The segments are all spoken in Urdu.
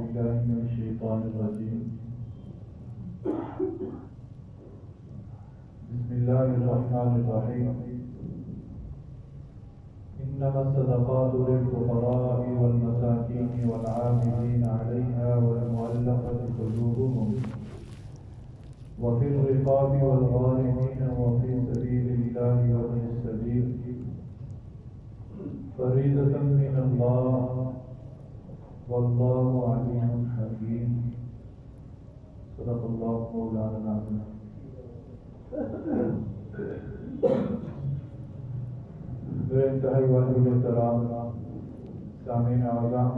بالله من الشيطان الرجيم بسم الله الرحمن الرحيم إنما الصدقات للفقراء والمساكين والعاملين عليها والمؤلفة قلوبهم وفي الرقاب والغارمين وفي سبيل الله وابن السبيل فريضة من الله والله عليم حكيم صدق الله مولانا العظيم. میرے انتہائی واجب احترام سامعین اعظام،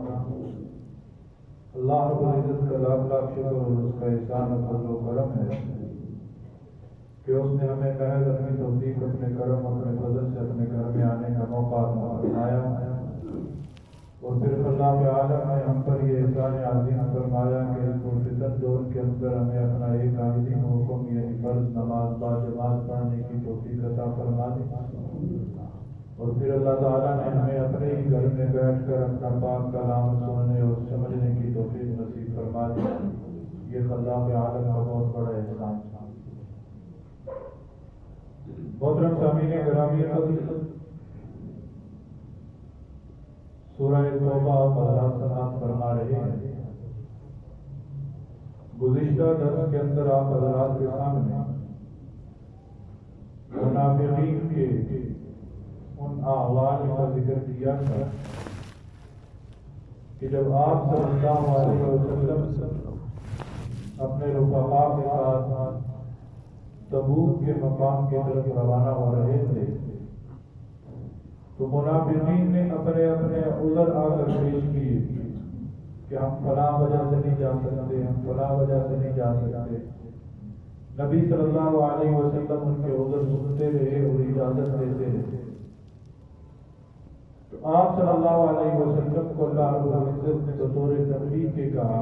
اللہ رب العزت کا لاکھ لاکھ شکر اور اس کا احسان اور فضل و کرم ہے کہ اس نے ہمیں محض اپنی توفیق، اپنے کرم، اپنے فضل سے اپنے گھر میں آنے کا موقع بنایا اور پھر اللہ کے عالم نے ہم پر یہ احسان عظیم فرمایا کہ اس پرفتن دور کے اندر ہمیں اپنا ایک عظیم حکم یعنی فرض نماز با جماعت پڑھنے کی توفیق عطا فرما دی اور پھر اللہ تعالیٰ نے ہمیں اپنے ہی گھر میں بیٹھ کر اپنا پاک کلام سننے اور سمجھنے کی توفیق نصیب فرما دی. یہ خلاق عالم کا بہت بڑا احسان تھا. محترم سامعین گرامی، سورہ توبہ حضرات سماعت فرما رہے ہیں. گزشتہ درس کے اندر آپ حضرات کے سامنے منافقین کے ان احوال کا ذکر کیا تھا کہ جب آپ صلی اللہ علیہ وسلم اپنے رفقاء کے ساتھ تبوک کے مقام کی طرف روانہ ہو رہے تھے تو منافقین نے اپنے عذر آ کر پیش کیے کہ ہم فلاں وجہ سے نہیں جا سکتے، ہم فلاں وجہ سے نہیں جا سکتے. نبی صلی اللہ علیہ وسلم ان کے عذر سنتے رہے اور اجازت دیتے رہے. تو آپ صلی اللہ علیہ وسلم کو اللہ رب العزت نے بطور تبلیغ کے کہا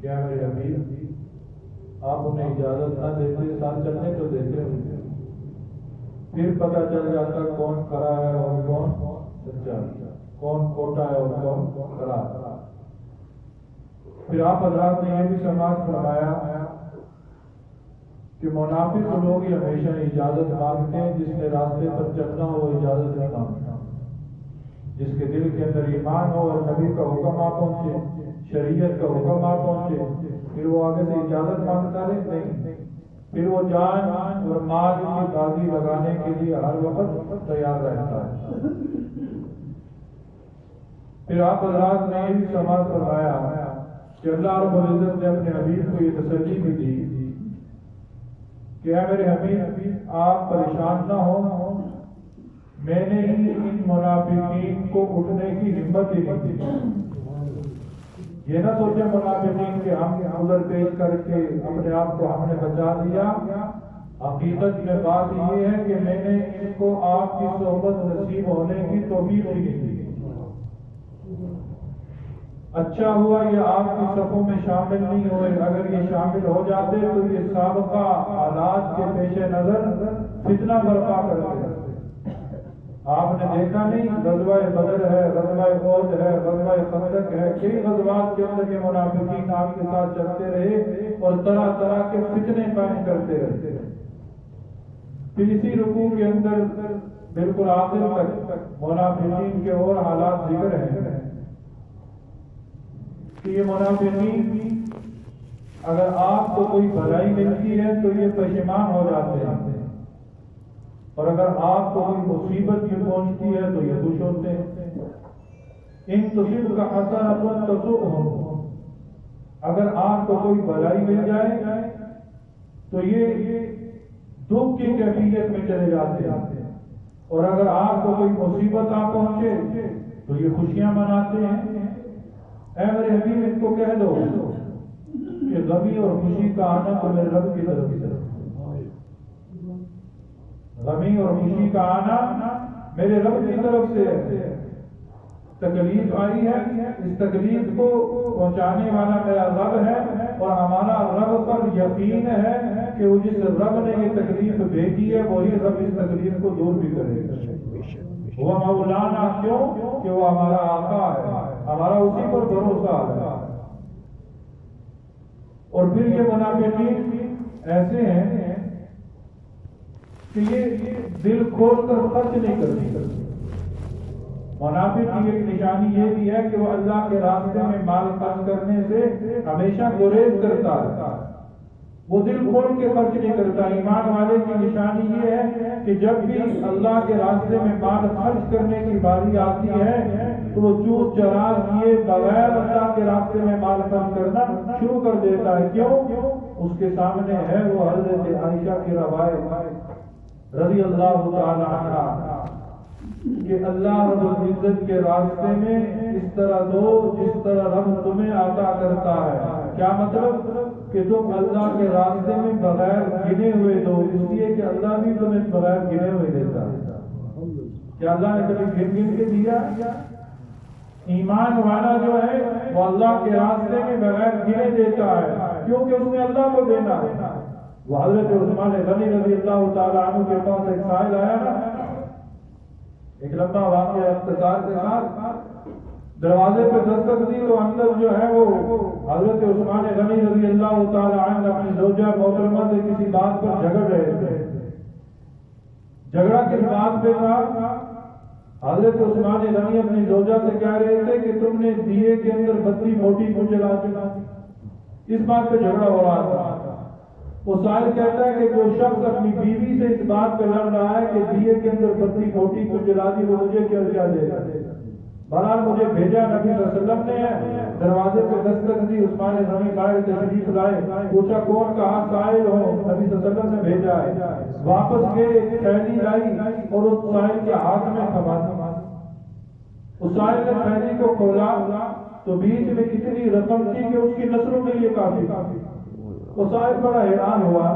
کیا میرے حبیب آپ انہیں اجازت نہ دیتے، ساتھ چلنے تو دیتے ہوتے، پھر پتہ چل جاتا کون کھڑا ہے اور کون سچا ہے، کون کھوٹا ہے اور کون کھڑا ہے. پھر آپ حضرات نے یہ بھی سماعت فرمایا کہ منافق لوگ ہمیشہ اجازت مانگتے ہیں، جس نے راستے پر چلنا ہو وہ اجازت نہیں مانگتا. جس کے دل کے اندر ایمان ہو اور نبی کا حکم آ پہنچے، شریعت کا حکم آ پہنچے، پھر وہ آگے سے اجازت مانگتا رہے نہیں، پھر وہ جان اور مال کی بازی لگانے کے لیے ہر وقت تیار رہتا ہے. پھر آپ حضرات نے یہ بھی سماعت فرمایا کہ اللہ رب العزت نے اپنے حبیب کو یہ تسلی بھی دی کہ اے میرے حبیب آپ پریشان نہ ہو، میں نے ان منافقین کو اٹھنے کی ہمت ہی نہیں دی. یہ نہ سوچے منافقین کہ ہم عذر پیش کر کے اپنے آپ کو ہم نے بچا دیا. حقیقت میں بات یہ ہے کہ میں نے ان کو آپ کی صحبت نصیب ہونے کی توفیق ہی نہیں دی. اچھا ہوا یہ آپ کی صفوں میں شامل نہیں ہوئے، اگر یہ شامل ہو جاتے تو یہ سابقہ حالات کے پیش نظر فتنہ برپا کرتے. آپ نے دیکھا نہیں، غزوہ بدر ہے، غزوہ احد ہے، غزوہ خندق ہے، کئی غزوات کے اندر یہ منافقین آپ کے ساتھ چلتے رہے اور طرح طرح کے فتنے قائم کرتے رہتے. پھر اسی رکوع کے اندر بالکل آخر تک منافقین کے اور حالات ذکر ہیں کہ یہ منافقین اگر آپ کو کوئی بھلائی ملتی ہے تو یہ پشیمان ہو جاتے ہیں اور اگر آپ کو کوئی مصیبت بھی پہنچتی ہے تو یہ خوش ہوتے ہیں. ان تصیب کا حسنۃ تسؤہم، اگر آپ کو کوئی بھلائی مل جائے تو یہ دکھ کی کیفیت میں چلے جاتے ہیں اور اگر آپ کو کوئی مصیبت آ پہنچے تو یہ خوشیاں مناتے ہیں. اے میرے حبیب ان کو کہہ دو کہ غمی اور خوشی کا آنا تو میرے رب کی طرف سے، غمی اور خوشی کا آنا میرے رب کی طرف سے. تکلیف آئی ہے، اس تکلیف کو پہنچانے والا میرا رب ہے اور ہمارا رب پر یقین ہے کہ وہ جس رب نے یہ تکلیف بھیجی ہے وہی رب اس تکلیف کو دور بھی کرے گا. وہ مولانا کیوں کہ وہ ہمارا آقا ہے، ہمارا اسی پر بھروسہ ہے. اور پھر یہ منافقین ایسے ہیں کہ یہ دل کھول کر خرچ نہیں کرتے. منافق کی ایک نشانی یہ بھی ہے کہ وہ اللہ کے راستے میں مال خرچ کرنے سے ہمیشہ گریز کرتا ہے، وہ دل کھول کے خرچ نہیں کرتا. ایمان والے کی نشانی یہ ہے کہ جب بھی اللہ کے راستے میں مال خرچ کرنے کی باری آتی ہے تو وہ چوٹ چراغ کیے بغیر اللہ کے راستے میں مال خرچ کرنا شروع کر دیتا ہے. کیوں؟ اس کے سامنے ہے وہ حضرت عائشہ کی روایت رضی اللہ تعالی عنہا کہ اللہ رب العزت کے راستے میں اس طرح دو جس طرح رب تمہیں عطا کرتا ہے. کیا مطلب؟ کہ تم اللہ کے راستے میں بغیر گنے ہوئے دو، اس لیے کہ اللہ بھی تمہیں بغیر گنے ہوئے دیتا ہے. کیا اللہ نے کبھی گن گن کے دیا؟ ایمان والا جو ہے وہ اللہ کے راستے میں بغیر گنے دیتا ہے کیونکہ اس نے اللہ کو دینا ہے. وہ حضرت عثمان غنی رضی اللہ تعالیٰ عنہ کے پاس ایک سائل آیا نا، ایک لمبا واقعہ اختصار کے ساتھ، دروازے پہ دستک دی تو اندر جو ہے وہ حضرت عثمان غنی رضی اللہ تعالیٰ عنہ اپنی زوجہ محترمہ سے کسی بات پر جھگڑ رہے تھے. جھگڑا کس بات پہ تھا؟ حضرت عثمان غنی اپنی زوجہ سے کہہ رہے تھے کہ تم نے دیے کے اندر بتی موٹی کیوں جلا دی. اس بات پہ جھگڑا ہو رہا تھا. وہ سائل کہتا ہے کہ جو شخص اپنی بیوی سے اس بات پہ لڑ رہا ہے کہ دیے کے اندر بتی موٹی کو جلا دی، وہ مجھے کیا دے گا. بہرحال مجھے بھیجا نبی صلی اللہ علیہ وسلم نے، دروازے پہ دستک دی، عثمان غنی باہر تشریف لائے، پوچھا کون؟ کہا سائل ہو، نبی صلی اللہ علیہ وسلم نے بھیجا ہے. واپس گئے، ایک تھیلی لائی اور اس سائل کے ہاتھ میں تھما دی. اس سائل نے تھیلی کو کھولا تو بیچ میں کتنی رقم تھی کہ اس کی نسلوں کے لیے کافی. وہ سائل بڑا حیران ہوا.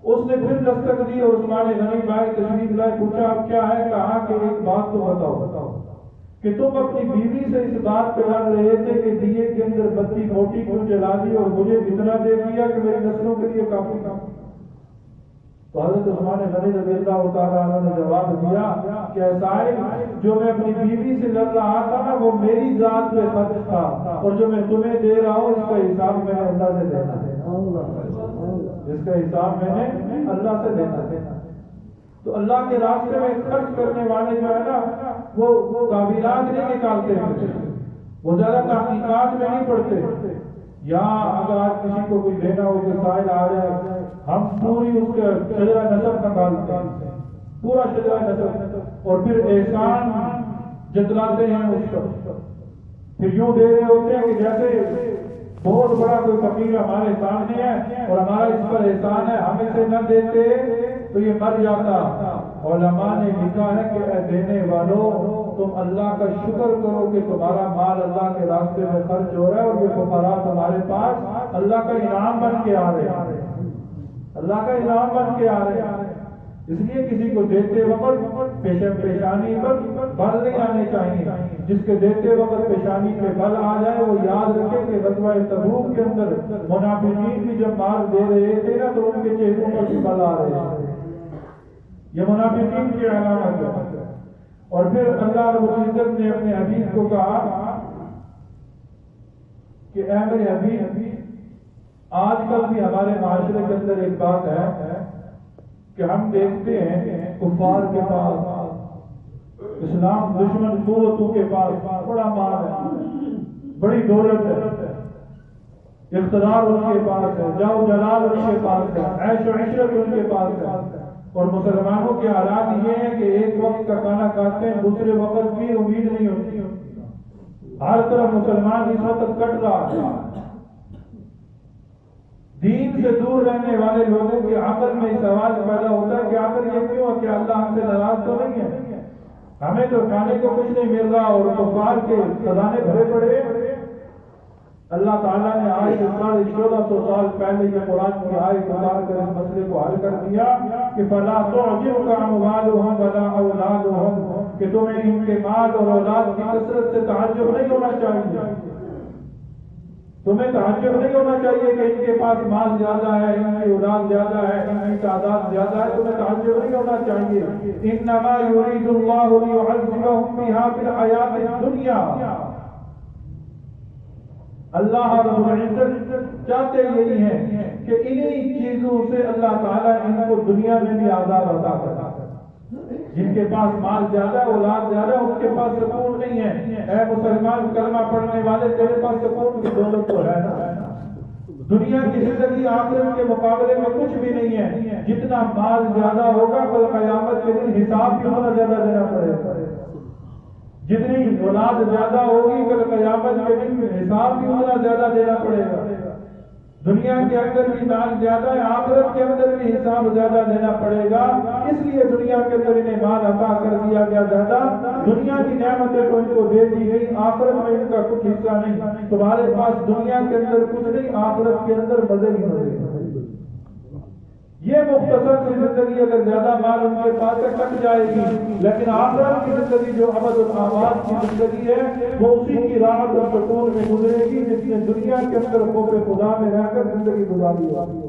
اس نے پھر دستک دی اور عثمان غنی باہر تشریف لائے، پوچھا اب کیا ہے؟ کہا کہ ایک بات تو بتاؤ کہ تم اپنی بیوی سے اس بات پہ لڑ رہے تھے کہ دیے کے اندر بتی موٹی کیوں جلا دی اور مجھے اتنا دے دیا کہ میری نسلوں کے لیے کافی. تو حضرت عثمان غنی رضی اللہ تعالیٰ عنہ نے جواب دیا کہ سائل، جو میں اپنی بیوی سے لڑ رہا تھا نا وہ میری ذات پہ خرچ تھا، اور جو میں تمہیں دے رہا ہوں اس کا حساب میں نے اللہ سے دینا ہے. اس کا حساب میں نے اللہ سے دینا ہے. تو اللہ کے راستے میں خرچ کرنے والے جو ہے نا وہ قابلات نہیں نکالتے ہیں، وہ زیادہ تحقیقات میں نہیں پڑتے. یا اگر آج کسی کو کوئی دینا ہو کہ سائل آ جائے، ہم پوری اس کے شجرہ نسب نکالتے ہیں، پورا شجرہ نسب، اور پھر احسان جتلاتے ہیں اس کا. پھر یوں دے رہے ہوتے ہیں کہ جیسے بہت بڑا کوئی فقیر ہمارے سامنے ہے اور ہمارا اس پر احسان ہے، ہم اسے نہ دیتے تو یہ مر جاتا. علماء نے لکھا ہے کہ اے دینے والوں، تم اللہ کا شکر کرو کہ تمہارا مال اللہ کے راستے میں خرچ ہو رہا ہے اور یہ فقراء تمہارے پاس اللہ کا انعام بن کے آ رہے ہیں، اللہ کا انعام بن کے آ رہے ہیں. اس لیے کسی کو دیتے وقت پیشانی پر بل نہیں آنے چاہیے. جس کے دیتے وقت پیشانی پہ بل آ جائے وہ یاد رکھے کہ غزوہ تبوک کے اندر منافقین بھی جب مال دے رہے تھے نا تو ان کے چہروں پر بھی بل آ رہے ہیں. یہ منافقین کی علامت ہے. اور پھر اللہ رب العزت نے اپنے حبیب کو کہا کہ اے میرے حبیب، آج کل بھی ہمارے معاشرے کے اندر ایک بات ہے کہ ہم دیکھتے ہیں کفار کے پاس، اسلام دشمن قوتوں کے پاس بڑا مال ہے، بڑی دولت ہے، اقتدار ان کے پاس ہے، جاؤ جلال ان کے پاس ہے، عیش و عشرت ان کے پاس ہے. اور مسلمانوں کے حالات یہ ہیں کہ ایک وقت کا کھانا کھاتے ہیں، دوسرے وقت کی امید نہیں ہوتی. ہر طرف مسلمان اس وقت کٹ رہا ہے. دین سے دور رہنے والے لوگوں کے عقل میں سوال پیدا ہوتا ہے کہ آخر یہ کیوں ہے کہ اللہ ہم سے ناراض تو نہیں ہے؟ ہمیں تو کھانے کو کچھ نہیں مل رہا اور کفار کے خزانے بھرے پڑے. اللہ تعالیٰ نے آج سے 1400 سال پہلے یہ قرآن کی آیت اتار کر اس مسئلے کو حل کر دیا کہ فَلَا تُعْجِبْكَ أَمْوَالُهُمْ وَلَا أَوْلَادُهُمْ، کہ تمہیں ان کے مال اور اولاد کی کثرت سے تعجب نہیں ہونا چاہیے. تمہیں تعجب نہیں ہونا چاہیے کہ ان کے پاس مال زیادہ ہے، ان کی اولاد زیادہ ہے، ان کی تعداد زیادہ ہے. تمہیں تعجب نہیں ہونا چاہیے. إِنَّمَا يُرِيدُ اللَّهُ لِيُعَذِّبَهُم بِهَا فِي الْحَيَاةِ الدُّنْيَا. اللہ رب العزت چاہتے یہی ہیں کہ انہی چیزوں سے اللہ تعالیٰ ان کو دنیا میں بھی آزاد عطا کرتا ہے۔ جن کے پاس مال زیادہ اولاد زیادہ ان کے پاس سکون نہیں ہے۔ اے مسلمان کلمہ پڑھنے والے، تیرے پاس سکون کی دولت تو ہے نا۔ دنیا کی زندگی آخرت کے مقابلے میں کچھ بھی نہیں ہے۔ جتنا مال زیادہ ہوگا کل قیامت کے دن حساب بھی ہونا زیادہ دینا پڑے گا۔ جتنی اولاد زیادہ ہوگی کل قیامت کے دن حساب بھی ہونا زیادہ دینا پڑے گا۔ دنیا کے اندر بھی مال زیادہ ہے، آخرت کے اندر بھی حساب زیادہ دینا پڑے گا۔ اس لیے دنیا کے اندر انہیں مال عطا کر دیا گیا زیادہ، دنیا کی نعمتیں تو ان کو دے دی گئی، آخرت میں ان کا کچھ حصہ نہیں۔ تمہارے پاس دنیا کے اندر کچھ نہیں، آخرت کے اندر مزے ہی مزے۔ یہ مختصر سی زندگی اگر زیادہ مال ان کے پاس سے کٹ جائے گی، لیکن آخرت کی زندگی جو ابد الآباد کی زندگی ہے وہ اسی کی راحت اور سکون میں گزرے گی جس نے دنیا کے اندر خوف خدا میں رہ کر زندگی گزاری ہوگی۔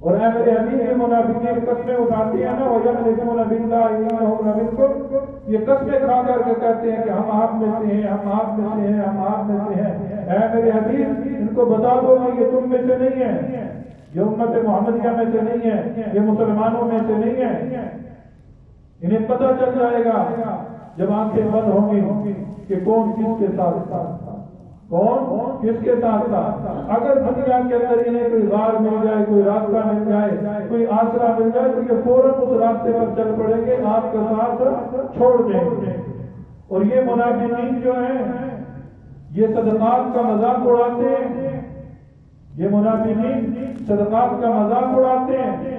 اور اے میرے حبیب کے منافقین قسمیں اٹھاتے ہیں نا، وَيَحْلِفُونَ بِاللَّهِ إِنَّهُمْ لَمِنكُمْ، یہ قسمیں کھا کر کے کہتے ہیں کہ ہم آپ میں سے ہیں، ہم آپ میں سے ہیں، ہم آپ میں سے ہیں۔ اے میرے حبیب ان کو بتا دو کہ یہ تم میں سے نہیں ہے، یہ امت محمدیہ میں سے نہیں ہے، یہ مسلمانوں میں سے نہیں ہے۔ انہیں پتہ چل جائے گا جب آنکھیں بند ہوں گی کہ کون کس کے ساتھ تھا، کون کس کے ساتھ تھا۔ اگر دنیا کے اندر انہیں کوئی غار مل جائے، کوئی راستہ مل جائے، کوئی آسرا مل جائے تو یہ فوراً اس راستے پر چل پڑیں گے، آپ کا ساتھ چھوڑ دیں گے۔ اور یہ منافقین جو ہیں یہ صدقات کا مذاق اڑاتے ہیں، یہ منافقین صدقات کا مذاق اڑاتے ہیں۔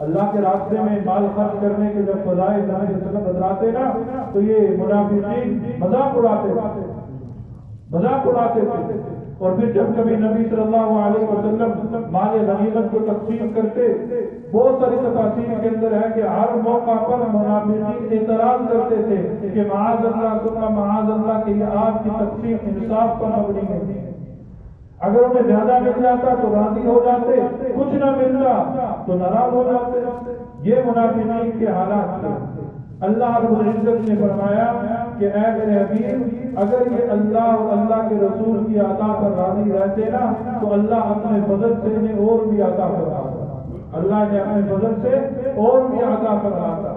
اللہ کے راستے میں مال خرچ کرنے کے جب فضائل نبی صلی اللہ علیہ وسلم بتلاتے نا تو یہ منافقین مذاق اڑاتے تھے۔ اور پھر جب کبھی نبی صلی اللہ علیہ وسلم مال غنیمت کو تقسیم کرتے، بہت ساری تفاصیر کے اندر ہے کہ ہر موقع پر منافقین اعتراض کرتے تھے کہ معاذ اللہ ثم معاذ اللہ کہ یہ آپ کی تقسیم انصاف پر مبنی ہے۔ اگر انہیں زیادہ مل جاتا تو راضی ہو جاتے، کچھ نہ ملتا تو ناراض ہو جاتے۔ یہ منافقین کے حالات تھے۔ اللہ رب العزت نے فرمایا کہ اے میرے حبیب اگر یہ اللہ اور اللہ کے رسول کی عطا پر راضی رہتے نا تو اللہ اپنے فضل سے انہیں اور بھی عطا فرماتا، اللہ نے اپنے فضل سے اور بھی عطا فرماتا۔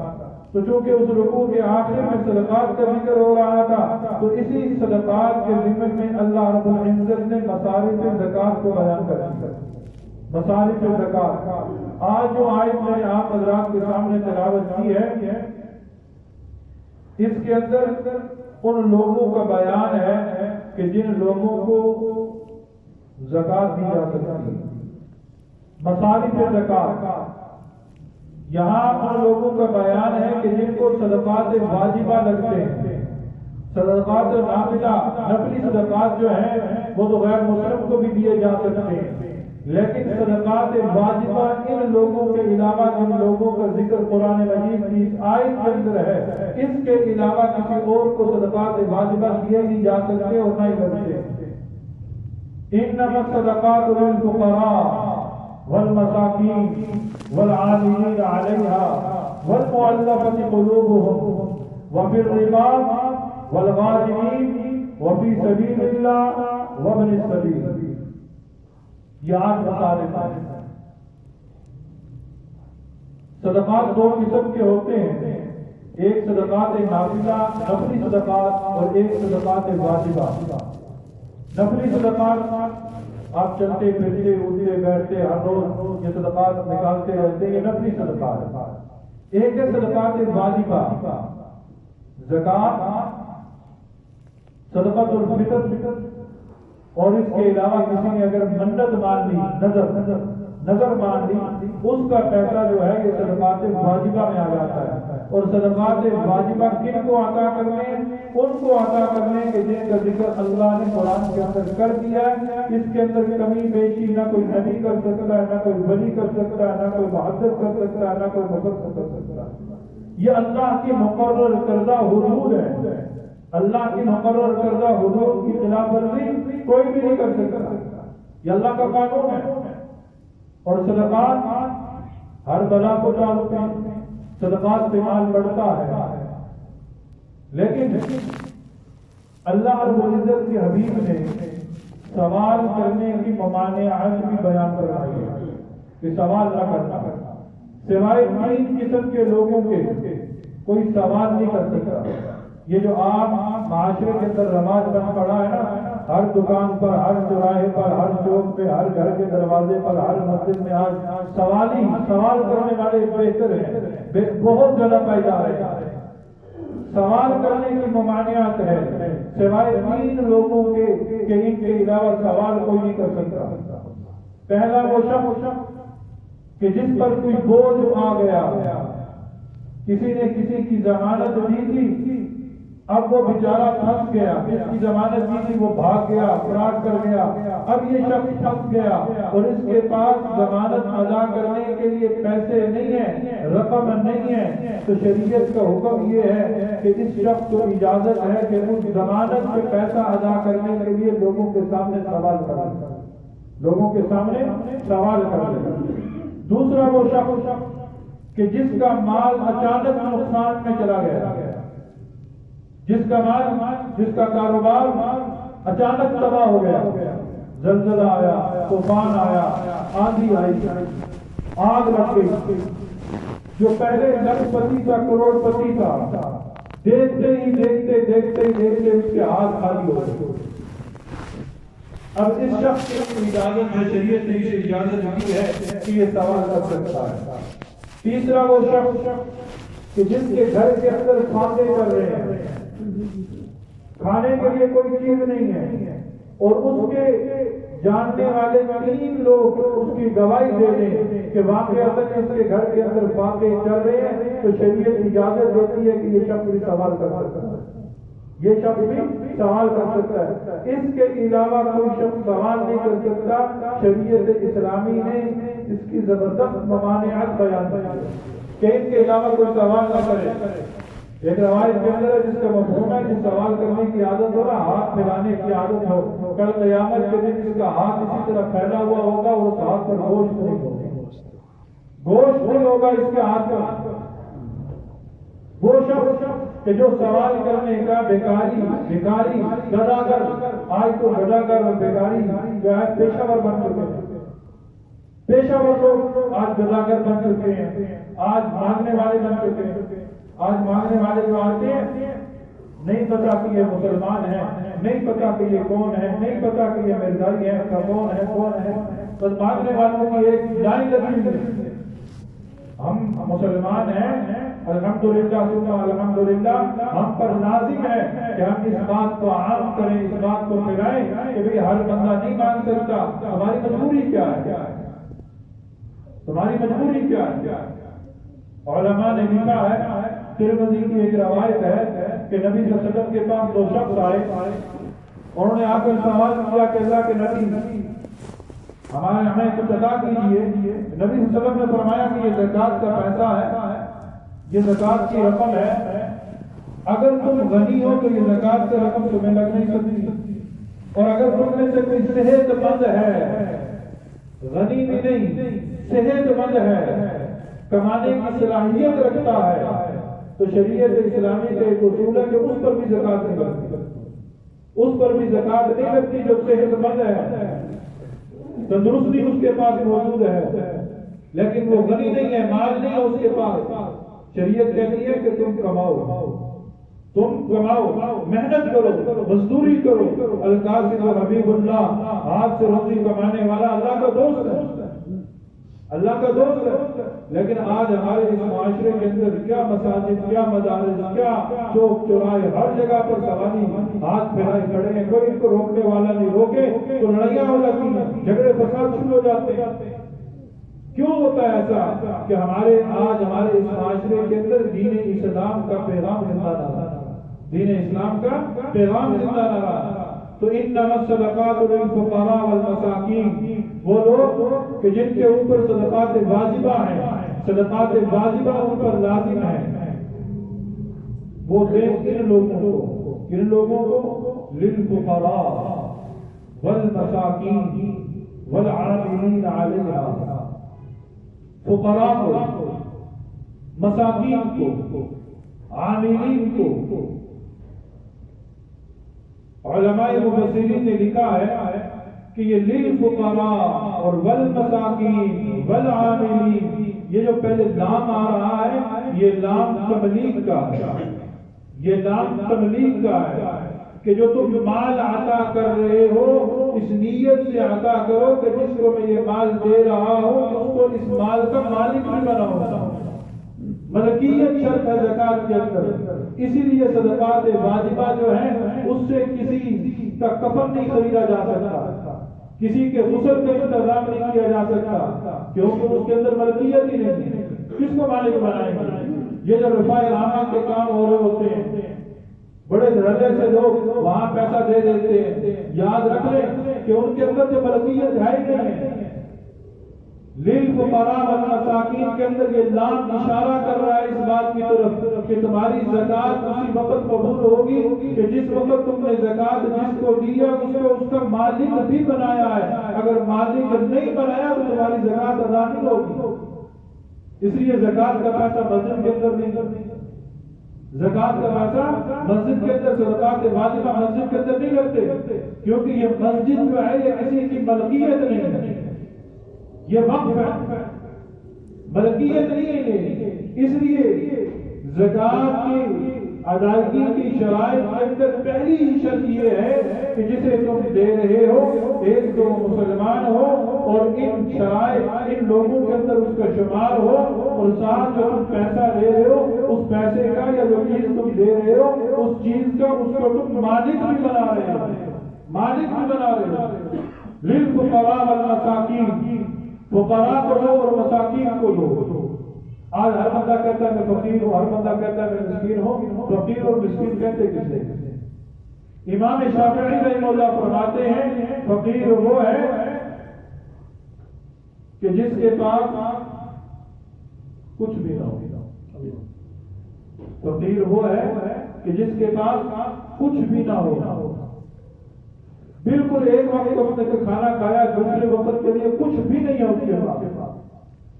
تو چونکہ اس رکوع کے آخر میں صدقات کا ذکر ہو رہا تھا تو اسی صدقات کے ضمن میں اللہ رب العزت نے مصارف زکوٰۃ کو بیان کر دیا۔ مصارف زکوٰۃ آج جو آیت میں نے آپ حضرات کے سامنے تلاوت کی ہے، اس کے اندر ان لوگوں کا بیان ہے کہ جن لوگوں کو زکوٰۃ دی جا سکتی ہے۔ مصارف زکوٰۃ یہاں ان لوگوں کا بیان ہے کہ جن کو صدقات واجبہ لگتے ہیں۔ صدقات نافلہ نفلی صدقات جو ہیں وہ تو غیر مسلم کو بھی دیے جا سکتے ہیں، لیکن صدقات واجبہ ان لوگوں کے علاوہ جن لوگوں کا ذکر قرآن مجید کی آیت کے اندر ہے، اس کے علاوہ کسی اور کو صدقات واجبہ دیے نہیں جا سکتے اور نہ ہی لگتے۔ انما الصدقات للفقراء والمساکین والعاملین علیہا والمؤلفۃ قلوبہم وفی الرقاب والغارمین وفی سبیل اللہ وابن السبیل۔ یہ 8 مصارف ہیں۔ صدقات 2 قسم کے ہوتے ہیں، ایک صدقات نافلہ نفلی صدقات اور ایک صدقات واجبہ۔ نفلی صدقات آپ چلتے پھرتے اٹھتے بیٹھتے ہر روز یہ صدقات نکالتے رہتے ہیں، یہ نفلی صدقات۔ ایک ہے صدقات واجبہ، زکوٰۃ، صدقۃ الفطر، اور اس کے علاوہ کسی نے اگر منت مان لی، نظر مان لی، اس کا پیسہ جو ہے یہ صدقات واجبہ میں آ جاتا ہے۔ اور صدقات واجبہ کن کو عطا کرنے؟ ان کو عطا کرنے کہ جن کا ذکر اللہ نے قرآن کے اندر کر دیا ہے، اس کے اندر کمی بیشی نہ کوئی نبی کر سکتا ہے، نہ کوئی ولی کر سکتا ہے، نہ کوئی محدث کر سکتا ہے، نہ کوئی مفسر کر سکتا ہے۔ یہ اللہ کی مقرر کردہ حدود ہے۔ اللہ کی مقرر کردہ حدود کی خلاف ورزی کوئی بھی نہیں کر سکتا، یہ اللہ کا قانون ہے۔ اور صدقات ہر بلا کو ٹالتے ہیں، صدقات سے مال بڑھتا ہے، لیکن اللہ رب العزت کے حبیب نے سوال کرنے کی ممانعت بھی بیان کروائی ہے کہ سوال نہ کرنا، سوائے 3 قسم کے لوگوں کے کوئی سوال نہیں کر سکتا۔ یہ جو عام معاشرے کے اندر رواج بن پڑا ہے نا، ہر دکان پر، ہر چوراہے پر، ہر چوک پہ، ہر گھر کے دروازے پر، ہر مسجد میں آج سوال کرنے والے بہتر ہیں، بہت زیادہ پیدا ہے۔ سوال کرنے کی ممانعت ہے، سوائے 3 لوگوں کے کہ ان کے علاوہ سوال کوئی نہیں کر سکتا۔ پہلا وہ شخص کہ جس پر کوئی بوجھ آ گیا، کسی نے کسی کی ضمانت دی تھی، اب وہ بیچارہ پھنس گیا، جس کی ضمانت دی تھی وہ بھاگ گیا، فراڈ کر گیا، اب یہ شخص پھنس گیا اور اس کے پاس ضمانت ادا کرنے کے لیے پیسے نہیں ہیں، رقم نہیں ہے، تو شریعت کا حکم یہ ہے کہ اس شخص کو اجازت ہے کہ اس ضمانت پہ پیسہ ادا کرنے کے لیے لوگوں کے سامنے سوال کرے، لوگوں کے سامنے سوال کرے۔ دوسرا وہ شخص کہ جس کا مال اچانک نقصان میں چلا گیا، جس کا کاروبار اچانک تباہ ہو گیا، زلزلہ آیا، طوفان آیا، آندھی آئی، آگ لگ گئی، جو پہلے لکھ پتی تھا، کروڑ پتی تھا، دیکھتے ہی دیکھتے اس کے ہاتھ خالی ہو گئے۔ اب اس شخص کی اجازت ہے، شریعت نے اسے اجازت دی ہے کہ یہ سوال کر سکتا ہے۔ تیسرا وہ شخص کہ جس کے گھر کے اندر فاقے چل رہے ہیں، کھانے کے لیے کوئی چیز نہیں ہے، اور اس کے جاننے والے 3 لوگ اس کی گواہی دے دیں کہ واقعات اس کے گھر کے اندر فاقے چل رہے ہیں، تو شریعت اجازت دیتی ہے کہ یہ شخص بھی سوال کر سکتا ہے، یہ شخص بھی سوال کر سکتا ہے۔ اس کے علاوہ کوئی شخص سوال نہیں کر سکتا۔ شریعت اسلامی نے اس کی زبردست ممانعت بیان کی کہ ان کے علاوہ کوئی سوال نہ کرے۔ ایک روایت کے اندر جس کا مفہوم ہے کہ سوال کرنے کی عادت ہو، ہاتھ پھیلانے کی عادت ہو، کل قیامت کے دن جس کا ہاتھ اسی طرح پھیلا ہوا ہوگا، اس ہاتھ پر گوشت نہیں ہوگا اس کے ہاتھ پر۔ وہ شخص کہ جو سوال کرنے کا بھکاری گداگر، آج تو گداگر اور بھکاری جو ہے پیشہ ور بن چکے ہیں، پیشہ ور لوگ آج گداگر بن چکے ہیں، آج مانگنے والے بن چکے ہیں۔ آج مانگنے والے جو آتے ہیں، نہیں پتا کہ یہ مسلمان ہیں، نہیں پتا کہ یہ کون ہے، نہیں پتا کہ یہ مرزائی ہے، کون ہے، بس مانگنے والوں کی ایک لائن لگی ہوئی ہے، ہم مسلمان ہیں، الحمدللہ ثم الحمدللہ، ہم پر لازم ہے کہ ہم اس بات کو عام کریں، اس بات کو پھیلائیں کہ بھئی ہر بندہ نہیں مانگ سکتا، ہماری مجبوری کیا ہے، تمہاری مجبوری کیا ہے۔ علماء نے لکھا ہے، ترمذی کی ایک روایت ہے کہ نبی صلی اللہ علیہ وسلم کے پاس 2 شخص آئے، انہوں نے آ کر سوال کیا کہ اللہ کے نبی ہمیں کچھ ادا کیجیے۔ نبی صلی اللہ علیہ وسلم نے فرمایا کہ یہ زکوٰۃ کا پیسہ ہے، یہ زکوٰۃ کی رقم ہے، اگر تم غنی ہو تو یہ زکوٰۃ کی رقم تمہیں لگ نہیں سکتی، اور اگر تم میں سے کوئی صحت مند ہے، غنی بھی نہیں، صحت مند ہے، کمانے کی صلاحیت رکھتا ہے، تو شریعت اسلامی کا ایک اصول ہے کہ اس پر بھی زکوٰۃ نہیں لگتی، اس پر بھی زکوٰۃ نہیں لگتی جو صحت مند ہے، تندرستی اس کے پاس موجود ہے، لیکن وہ غنی نہیں ہے، مال نہیں ہے اس کے پاس۔ شریعت کہتی ہے کہ تم کماؤ، محنت کرو، مزدوری کرو۔ القاسم حبیب اللہ، ہاتھ سے روزی کمانے والا اللہ کا دوست ہے، اللہ کا دوست ہے۔ لیکن آج ہمارے اس معاشرے کے اندر کیا مساجد، کیا مدارس، کیا چوک چوراہے، ہر جگہ پر سواری ہاتھ پھیلائے کھڑے ہیں، کوئی ان کو روکنے والا نہیں، روکے تو لڑائیاں ہو جاتی ہیں، جھگڑے فساد شروع ہو جاتے ہیں۔ کیوں ہوتا ہے ایسا کہ آج ہمارے اس معاشرے کے اندر دین اسلام کا پیغام زندہ نہ رہا، دین اسلام کا پیغام زندہ نہ رہا۔ تو انما الصدقات للفقراء والمساکین، وہ لوگ کہ جن کے اوپر صدقات واجبہ ہیں، صدقات واجبہ ان پر لازم ہیں، وہ دیں کن لوگوں کو للفقراء والمساکین والعاملین علیہا، فقراء کو، مساکین کو، عاملین کو۔ علماء مفسرین نے لکھا ہے کہ یہ للفقراء اور والمساکین والعاملین، یہ جو پہلے لام آ رہا ہے یہ لام تملیغ کا ہے، یہ لام تملیغ کا ہے کہ جو تم مال عطا کر رہے ہو اس نیت سے عطا کرو کہ جس کو میں یہ مال دے رہا ہوں اس کو اس مال کا مالک بھی بناؤں۔ ملکیت شرط ہے زکوٰۃ کے اندر، اسی لیے صدقات واجبہ جو ہیں اس سے کسی کا کفن نہیں خریدا جا سکتا، کسی کے غسل کا انتظام نہیں کیا جا سکتا، کیونکہ اس کے اندر ملکیت ہی نہیں ہے، کس کو مالک بنائیں گے؟ یہ جو رفاع عامہ کے کام ہو رہے ہوتے ہیں، بڑے دھڑلے سے لوگ وہاں پیسہ دے دیتے ہیں، یاد رکھ لیں کہ ان کے اندر جو ملکیت ہے ہی نہیں ہے۔ للفقراء والمساکین کے اندر یہ لام اشارہ کر رہا ہے اس بات کی طرف کہ تمہاری زکوٰۃ اسی وقت قبول ہوگی کہ جس وقت تم نے زکوٰۃ جس کو دیا اس کو اس کا مالک بھی بنایا ہے، اگر مالک نہیں بنایا تو تمہاری زکوٰۃ ادا نہیں ہوگی۔ اس لیے زکوٰۃ کا پیسہ مسجد کے اندر نہیں، زکوٰۃ کا پیسہ مسجد کے اندر، صدقات واجبہ مسجد کے اندر نہیں لگتے، کیونکہ یہ مسجد جو ہے یہ کسی کی ملکیت نہیں ہے، یہ وقف ہے، ملکیت نہیں ہے۔ اس لیے زکوٰۃ کی ادائیگی کی شرائط کے اندر پہلی شرط یہ ہے کہ جسے تم دے رہے ہو ایک تو مسلمان ہو اور ان شرائط ان لوگوں کے اندر اس کا شمار ہو، اور ساتھ جو تم پیسہ دے رہے ہو اس پیسے کا یا جو چیز تم دے رہے ہو اس چیز کا اس کو تم مالک بھی بنا رہے ہو، مالک بھی بنا رہے ہو۔ للفقراء والمساکین، فقراء کو دو اور مساکین کو دو۔ آج ہر بندہ کہتا ہے میں فقیر ہوں، ہر بندہ کہتا ہے میں مسکین ہوں، فقیر اور مسکین کہتے کسے؟ امام شافعی رحمہ اللہ فرماتے ہیں فقیر وہ ہے کہ جس کے پاس کچھ بھی نہ ہو، فقیر وہ ہے کہ جس کے پاس کچھ بھی نہ ہو، بالکل ایک وقت اس نے کھانا کھایا، دوسرے وقت کے لیے کچھ بھی نہیں ہے اس کے پاس،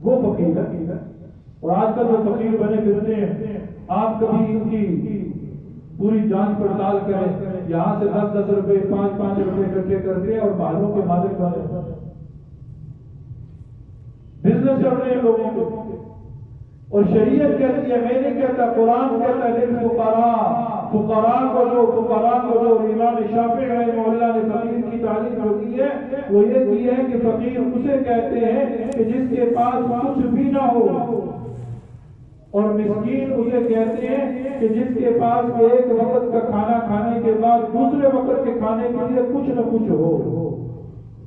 وہ فقیر ہے۔ اور آج کل جو فقیر بنے پھرتے ہیں آپ کبھی ان کی پوری جانچ پڑتال کریں، یہاں سے 10 روپے 5 روپے اکٹھے کرتے ہیں اور بالوں کے مالک بنے، بزنس چل رہے ہیں لوگوں کو۔ اور شریعت کہتی ہے، میں نہیں کہتا، قرآن کہتا ہے للفقراء، فقراء کو جو امام شافعی رحمہ اللہ نے فقیر کی تعریف جو کی ہے وہ یہ کی ہے کہ فقیر اسے کہتے ہیں کہ جس کے پاس کچھ بھی نہ ہو، اور مسکین اسے کہتے ہیں کہ جس کے پاس ایک وقت کا کھانا کھانے کے بعد دوسرے وقت کے کھانے کے لیے کچھ نہ کچھ ہو،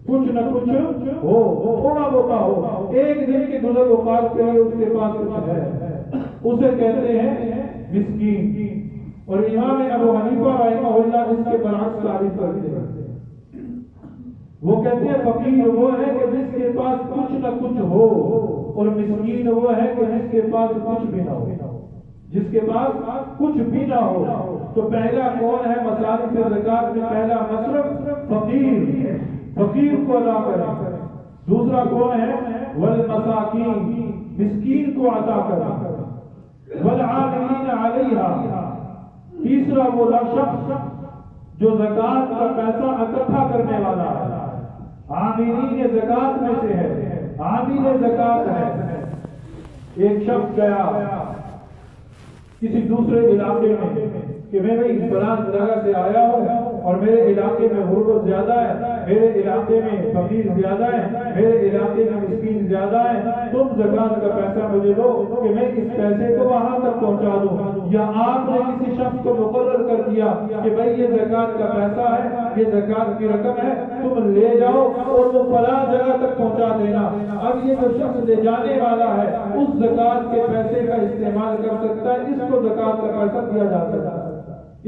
کچھ نہ کچھ ہو، تھوڑا بہت ہو، ایک دن کی گزر اوقات کے لیے اس کے پاس کچھ ہے، اسے کہتے ہیں مسکین۔ اور امام ابو حنیفہ رحمہ اللہ اس کے برعکس تعریف کرتے ہیں، وہ کہتے ہیں فقیر وہ ہے کہ جس کے پاس کچھ نہ کچھ ہو، اور مسکین وہ ہے کہ جس کے پاس کچھ بھی نہ ہو، جس کے پاس کچھ بھی نہ ہو۔ تو پہلا کون ہے مصارف زکوٰۃ میں؟ پہلا مصرف فقیر کو ادا کرے، دوسرا کون ہے والمساکین، مسکین کو عطا کرے، والعاملین علیہا، تیسرا وہ شخص جو زکوٰۃ کا پیسہ اکٹھا کرنے والا ہے، عاملین زکوٰۃ میں سے ہے، عامل زکوٰۃ ہے۔ ایک شخص گیا کسی دوسرے علاقے میں کہ میں فلاں جگہ سے آیا ہوں اور میرے علاقے میں غربت زیادہ ہے، میرے علاقے میں فقیر زیادہ ہے، میرے علاقے میں مسکین زیادہ ہے، تم زکوٰۃ کا پیسہ مجھے دو کہ میں اس پیسے کو وہاں تک پہنچا دوں۔ یا آپ نے کسی شخص کو مقرر کر دیا کہ بھائی یہ زکوٰۃ کا پیسہ ہے، یہ زکوٰۃ کی رقم ہے، تم لے جاؤ اور وہ فلاں جگہ تک پہنچا دینا۔ اب یہ جو شخص لے جانے والا ہے اس زکوٰۃ کے پیسے کا استعمال کر سکتا ہے، اس کو زکوٰۃ کا پیسہ دیا جا سکتا ہے،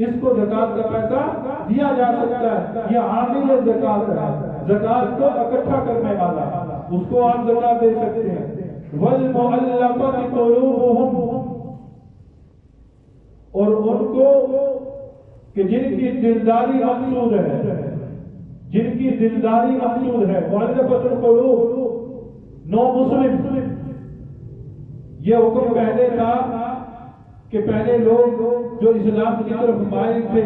اس کو زکوٰۃ کا پیسہ دیا جا سکتا ہے۔ یہ عامل زکوٰۃ ہے، زکوٰۃ کو اکٹھا کرنے والا، اس کو آپ زکوٰۃ دے سکتے ہیں۔ وَالْمُعَلَّقَةِ قُلُوبُهُمْ، اور ان کو کہ جن کی دلداری مقصود ہے، جن کی دلداری مقصود ہے، مؤلفۃ القلوب، نو مسلم، یہ حکم پہلے تھا کہ پہلے لوگ جو اسلام کی طرف مائل تھے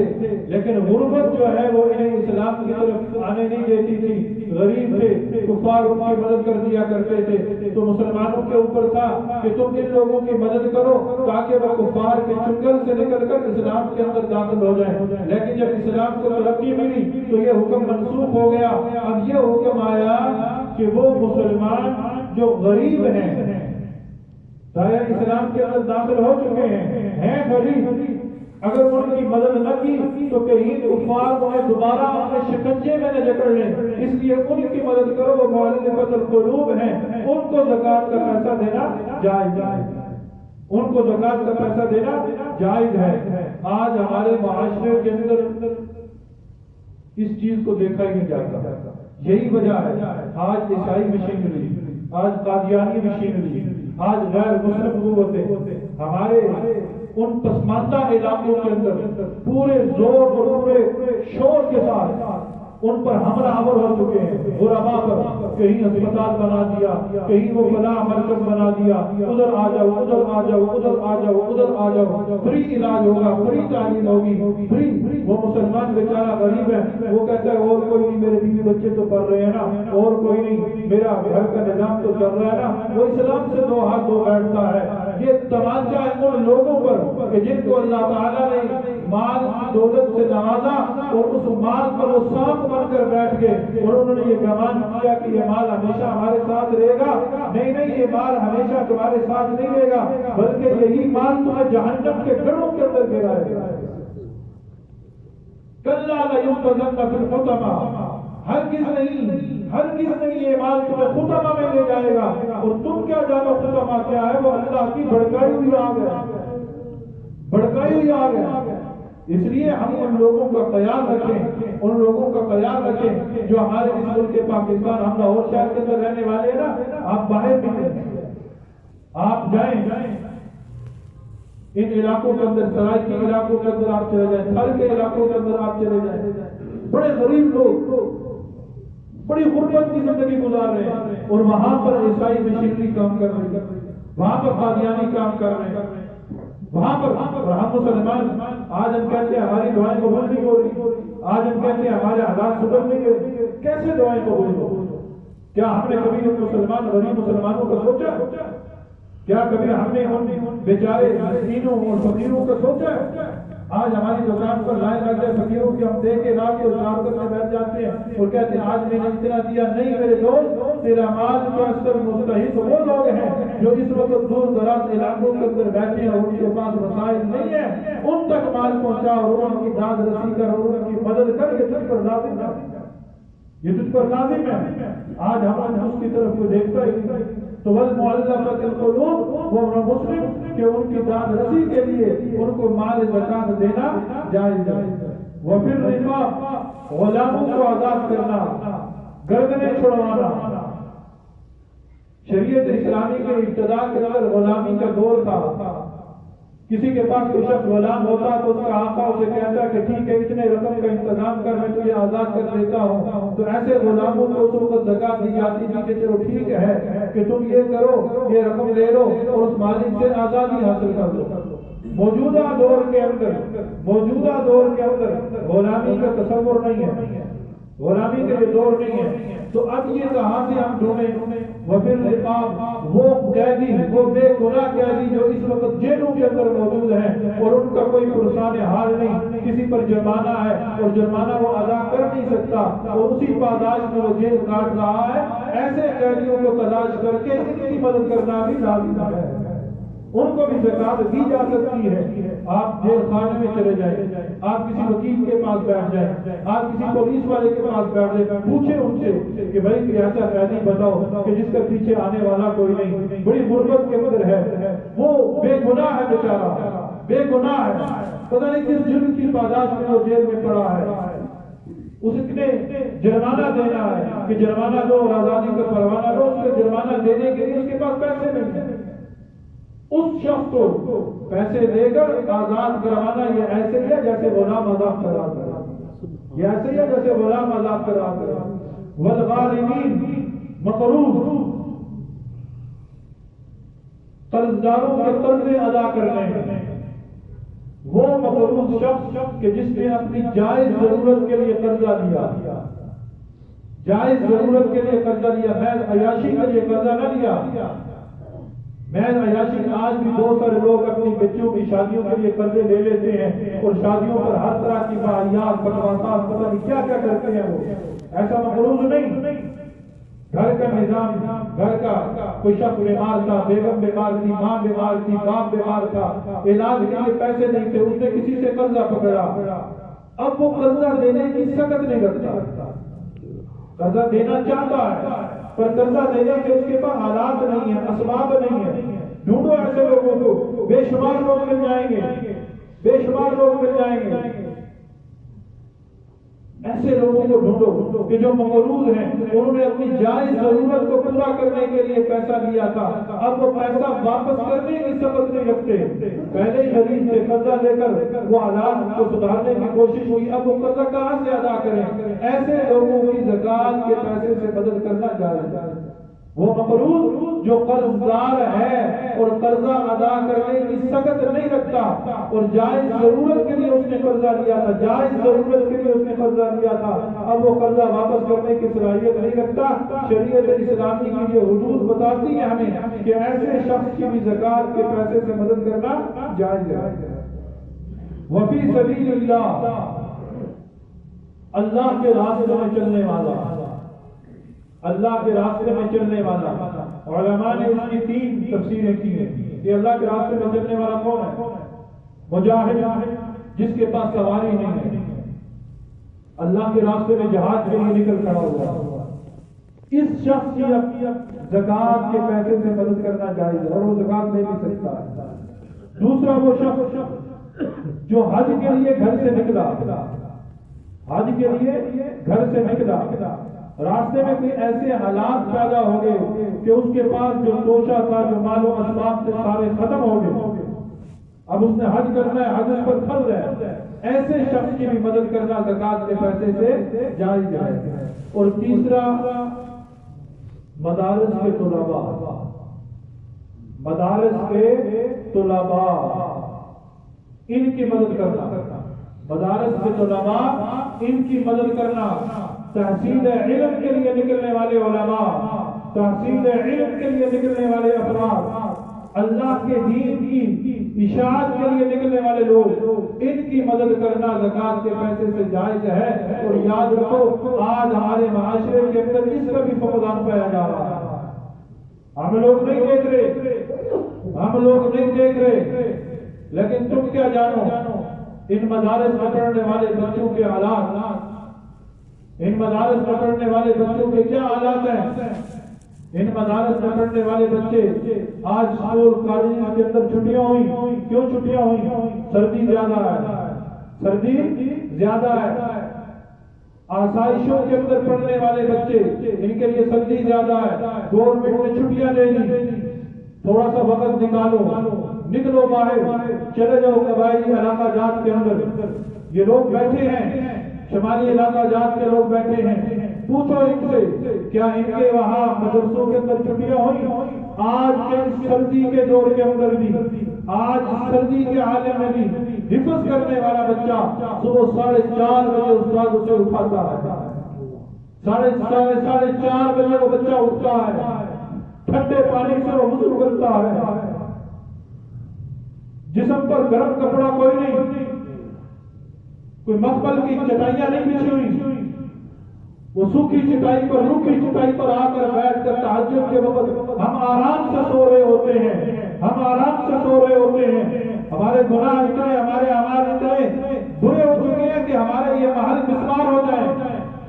لیکن غربت جو ہے وہ انہیں اسلام کی طرف آنے نہیں دیتی تھی، غریب تھے، کفار ان کی مدد کر دیا کرتے تھے، تو مسلمانوں کے اوپر تھا کہ تم ان لوگوں کی مدد کرو تاکہ وہ کفار کے چنگل سے نکل کر اسلام کے اندر داخل ہو جائیں۔ لیکن جب اسلام کو ترقی ملی تو یہ حکم منسوخ ہو گیا۔ اب یہ حکم آیا کہ وہ مسلمان جو غریب ہیں، اسلام کے اندر داخل ہو چکے ہیں غریب، اگر ان کی مدد نہ کی تو کہیں کفار انہیں دوبارہ اپنے شکنجے میں نہ جکڑ لیں، اس لیے ان کی مدد کرو، وہ مؤلفۃ القلوب ہیں، ان کو زکوٰۃ کا پیسہ دینا جائز ہے، ان کو زکوٰۃ کا پیسہ دینا جائز ہے۔ آج ہمارے معاشرے کے اندر اس چیز کو دیکھا ہی نہیں جاتا، یہی وجہ ہے آج عیسائی مشینری، آج قادیانی مشینری، آج غیر مسلم قوتیں ہمارے ان پسماندہ علاقوں کے اندر پورے زور اور پورے شور کے ساتھ ان پر حملہ آور ہو چکے ہیں، غربا پر کہیں اسپتال بنا دیا، کہیں وہ فلاح مرکز بنا دیا، ادھر آ جاؤ، ادھر آ جاؤ، ادھر آ جاؤ، ادھر آ جاؤ، فری علاج ہوگا، فری تعلیم ہوگی، فری۔ وہ مسلمان بیچارہ غریب ہے، وہ کہتا ہے اور کوئی نہیں، میرے بیوی بچے تو پڑھ رہے ہیں نا، اور کوئی نہیں، میرا گھر کا نظام تو چل رہا ہے نا، وہ اسلام سے دو ہاتھ دھو بیٹھتا ہے۔ یہ تماشا ہے ان لوگوں پر کہ جن کو اللہ تعالیٰ نے مال دولت سے نوازا اور اس مال پر وہ سانپ بن کر بیٹھ گئے اور انہوں نے یہ گمان کیا کہ یہ مال ہمیشہ ہمارے ساتھ رہے گا۔ نہیں نہیں، یہ مال ہمیشہ تمہارے ساتھ نہیں رہے گا، بلکہ یہی مال تمہیں جہنم کے گڑھوں کے اندر گرائے گا۔ کلا لینبذن فی الحطمہ، ہرگز نہیں یہ مال تمہیں خطمہ میں لے جائے گا، اور تم کیا جانو خطمہ کیا ہے؟ وہ اللہ کی بھڑکائی ہوئی آگ ہے، بھڑکائی ہوئی آگ ہے۔ اس لیے ہم ان لوگوں کا خیال رکھیں، ان لوگوں کا خیال رکھیں جو ہمارے اس ملک پاکستان، ہم لاہور شہر کے اندر رہنے والے ہیں نا، آپ باہر نکلیں، آپ جائیں ان علاقوں کے اندر، سرائکی کے علاقوں کے اندر آپ چلے جائیں، تھل کے علاقوں کے اندر آپ چلے جائیں، بڑے غریب لوگ بڑی غربت کی زندگی گزار رہے ہیں، اور وہاں پر عیسائی مشینری کام کر رہے ہیں، وہاں پر قادیانی کام کر رہے ہیں، وہاں پر ہم مسلمان آج ہم کہتے ہیں ہماری دعائیں قبول نہیں ہو رہی، آج ہم کہتے ہیں ہمارے حالات سدھر نہیں ہوئے، کیسے دعائیں قبول ہو؟ کیا ہم نے کبھی ان مسلمان غریب مسلمانوں کا سوچا؟ کیا کبھی ہم نے ان بیچارے مسکینوں اور فقیروں کا سوچا؟ آج ہماری دکان پر لائن لگ جائے فقیروں کی، ہم دیکھ کے رات کو اشار کرنے بیٹھ جاتے ہیں اور کہتے ہیں آج میں نے اتنا دیا۔ نہیں میرے دوست، تیرا مال کا اثر مستحق وہ لوگ ہیں جو اس وقت دور دراز علاقوں کے اندر بیٹھے ہیں، ان کے پاس وسائل نہیں ہے، ان تک مال پہنچا اور ان کی داد رسی کر اور ان کی مدد کر کے تجھ پر لازم ہے، یہ تجھ پر لازم ہے۔ آج ہم اس کی طرف کو دیکھتا ہی تو والمؤلفۃ القلوب، وہ مسلم کہ ان کی داد رسی کے لیے ان کو مال زکات دینا جائز ہے۔ وفی الرقاب، غلاموں کو آزاد کرنا، گردنیں چھڑوانا۔ شریعت اسلامی کے ابتدا کے اندر غلامی کا دور تھا، کسی کے پاس کوئی شخص غلام ہوتا تو اس کا آقا اسے کہتا کہ ٹھیک ہے اتنے رقم کا انتظام کر، میں تجھے آزاد کر دیتا ہوں، تو ایسے غلاموں کو اس وقت زکات دی جاتی تھی کہ چلو ٹھیک ہے کہ تم یہ کرو، یہ رقم لے لو اور اس مالک سے آزادی حاصل کر لو۔ موجودہ دور کے اندر غلامی کا تصور نہیں ہے، غلامی کا یہ دور نہیں ہے، تو اب یہ کہاں سے ہم ڈھونڈیں؟ وفی الرقاب، وہ قیدی، وہ بے گناہ قیدی جو اس وقت جیلوں کے اندر موجود ہیں اور ان کا کوئی پرسان حال نہیں، کسی پر جرمانہ ہے اور جرمانہ وہ ادا کر نہیں سکتا اور اسی پاداش میں وہ جیل کاٹ رہا ہے، ایسے قیدیوں کو تلاش کر کے ان کی مدد کرنا بھی لازم ہے، ان کو بھی زکات دی جا سکتی ہے۔ آپ جیل خانے میں چلے جائیں، آپ کسی وکیل کے پاس بیٹھ جائیں، آپ کسی پولیس والے کے پاس بیٹھ جائیں، پوچھیں ان سے کہ بھائی کوئی ایسا قیدی بتاؤ کہ جس کا پیچھے آنے والا کوئی نہیں، بڑی غربت کے اندر ہے، وہ بے گناہ ہے، بیچارہ بے گناہ ہے، پتہ نہیں کس جرم کی پاداش میں وہ جیل میں پڑا ہے، اس نے جرمانہ دینا ہے کہ جرمانہ دو اور آزادی کا پروانہ دو، اس کو جرمانہ دینے کے لیے اس کے پاس پیسے نہیں ہیں، اس شخص کو پیسے دے کر آزاد کروانا یہ ایسے ہی ہے جیسے غلام آزاد کروانا، یہ ایسے ہی ہے جیسے غلام آزاد کروانا۔ والغارمین، مقروض، قرض داروں کے قرضے ادا کرنے، وہ مقروض شخص کہ جس نے اپنی جائز ضرورت کے لیے قرضہ لیا، جائز ضرورت کے لیے قرضہ لیا، محض عیاشی کے لیے قرضہ نہ لیا۔ محض عیاشی، آج بھی بہت سارے لوگ اپنی بچوں کی شادیوں کے لیے قرضے لے لیتے ہیں اور شادیوں پر ہر طرح کی باحیات بکواسات پتہ نہیں کیا کیا کرتے ہیں۔ وہ ایسا مقروض نہیں۔ گھر کا نظام، گھر کا کوئی شخص بیمار تھا، بیگم بیمار تھی، ماں بیمار تھی، باپ بیمار تھا، علاج کے لیے پیسے نہیں تھے، اس نے کسی سے قرضہ پکڑا، اب وہ قرضہ دینے کی سخت نہیں رکھتا، قرضہ دینا چاہتا ہے پر قرضہ دینے کے اس کے پاس حالات نہیں ہیں، اسباب نہیں ہیں۔ ڈھونڈو ایسے لوگوں کو، بے شمار لوگ مل جائیں گے، بے شمار لوگ مل جائیں گے۔ ایسے لوگوں کو ڈھونڈو کہ جو مقروض ہیں، انہوں نے اپنی جائز ضرورت کو پورا کرنے کے لیے پیسہ لیا تھا، اب وہ پیسہ واپس کرنے کی سبق نہیں رکھتے، پہلے ہی غریب سے قرضہ لے کر وہ حالات کو سدھارنے کی کوشش ہوئی، اب وہ قرضہ کہاں سے ادا کریں؟ ایسے لوگوں کی زکات کے پیسے سے مدد کرنا جائز ہے۔ وہ مقروض جو قرض دار ہے اور قرضہ ادا کرنے کی سخت نہیں رکھتا اور جائز ضرورت کے لیے اس نے قرضہ لیا تھا، جائز ضرورت کے لیے اس نے قرضہ لیا تھا، اب وہ قرضہ واپس کرنے کی صلاحیت نہیں رکھتا، شریعت اسلامی کی یہ حدود بتاتی ہے ہمیں کہ ایسے شخص کی بھی زکات کے پیسے سے مدد کرنا جائز ہے۔ وفی سبیل اللہ، اللہ کے راستے میں چلنے والا، اللہ کے راستے میں چلنے والا، علماء نے اس کی 3 تفسیریں کی ہیں کہ اللہ کے راستے میں چلنے والا کون ہے؟ مجاہد، جس کے پاس سواری نہیں ہے، اللہ کے راستے میں جہاد کے لیے نکل کھڑا ہوا، اس شخص کی زکات کے پیسے سے مدد کرنا جائز ہے اور وہ زکات نہیں دے سکتا ہے۔ دوسرا وہ شخص جو حج کے لیے گھر سے نکلا، حج کے لیے گھر سے نکلا، راستے میں کوئی ایسے حالات پیدا ہو گئے کہ اس کے پاس جو توشہ تھا، جو مال و اسباب تھے، سارے ختم ہو گئے، اب اس نے حج کرنا ہے، حج اس پر فرض ہے، ایسے شخص کی بھی مدد کرنا زکات کے پیسے سے جائز ہے۔ اور تیسرا مدارس کے طلباء، مدارس کے طلباء ان کی مدد کرنا، مدارس کے طلباء ان کی مدد کرنا، تحصیل علم کے لیے نکلنے والے علماء، تحصیل علم کے لیے نکلنے والے افراد، اللہ کے دین کی اشاعت کے لیے نکلنے والے لوگ، ان کی مدد کرنا زکات کے پیسے سے جائز ہے۔ اور یاد رکھو، آج ہمارے معاشرے کے اندر اس کا بھی فقدان پایا جا رہا ہے، ہم لوگ نہیں دیکھ رہے، ہم لوگ نہیں دیکھ رہے، لیکن تم کیا جانو ان مدارس میں پڑھنے والے بچوں کے حالات، ان مدارس میں پڑھنے والے بچوں کے کیا حالات ہیں؟ ان مدارس میں پڑھنے والے بچے آج اسکول کالج کے اندر چھٹیاں ہوئی، کیوں چھٹیاں ہوئی؟ سردی زیادہ ہے، سردی زیادہ ہے، آسائشوں کے اندر پڑھنے والے بچے، ان کے لیے سردی زیادہ ہے، گورنمنٹ نے چھٹیاں دے دی، تھوڑا سا وقت نکلو باہر، چلے جاؤ قبائلی علاقہ جات کے اندر، یہ لوگ بیٹھے ہیں، شمالی علاقہ جات کے لوگ بیٹھے ہیں، پوچھو ان سے کیا ان کے وہاں مدرسوں کے اندر چھٹیاں ہوئی؟ آج کے سردی کے دور کے اندر بھی، آج سردی کے حالے میں بھی حفظ کرنے والا بچہ صبح 4:30 بجے استاد اسے اٹھاتا ہے، 4:30 بجے وہ بچہ اٹھتا ہے، ٹھنڈے پانی سے وہ وضو کرتا ہے، جسم پر گرم کپڑا کوئی نہیں، کوئی مخمل کی چٹائیاں نہیں بچھی ہوئی، وہ سوکھی چٹائی پر، روکھی چٹائی پر آ کر بیٹھ کر تہجد کے وقت ہم آرام سے سو رہے ہوتے ہیں، ہم آرام سے سو رہے ہوتے ہیں، ہمارے گناہ اتنے، ہمارے اعمال اتنے برے ہو چکے ہیں کہ ہمارے یہ محل مسمار ہو جائیں،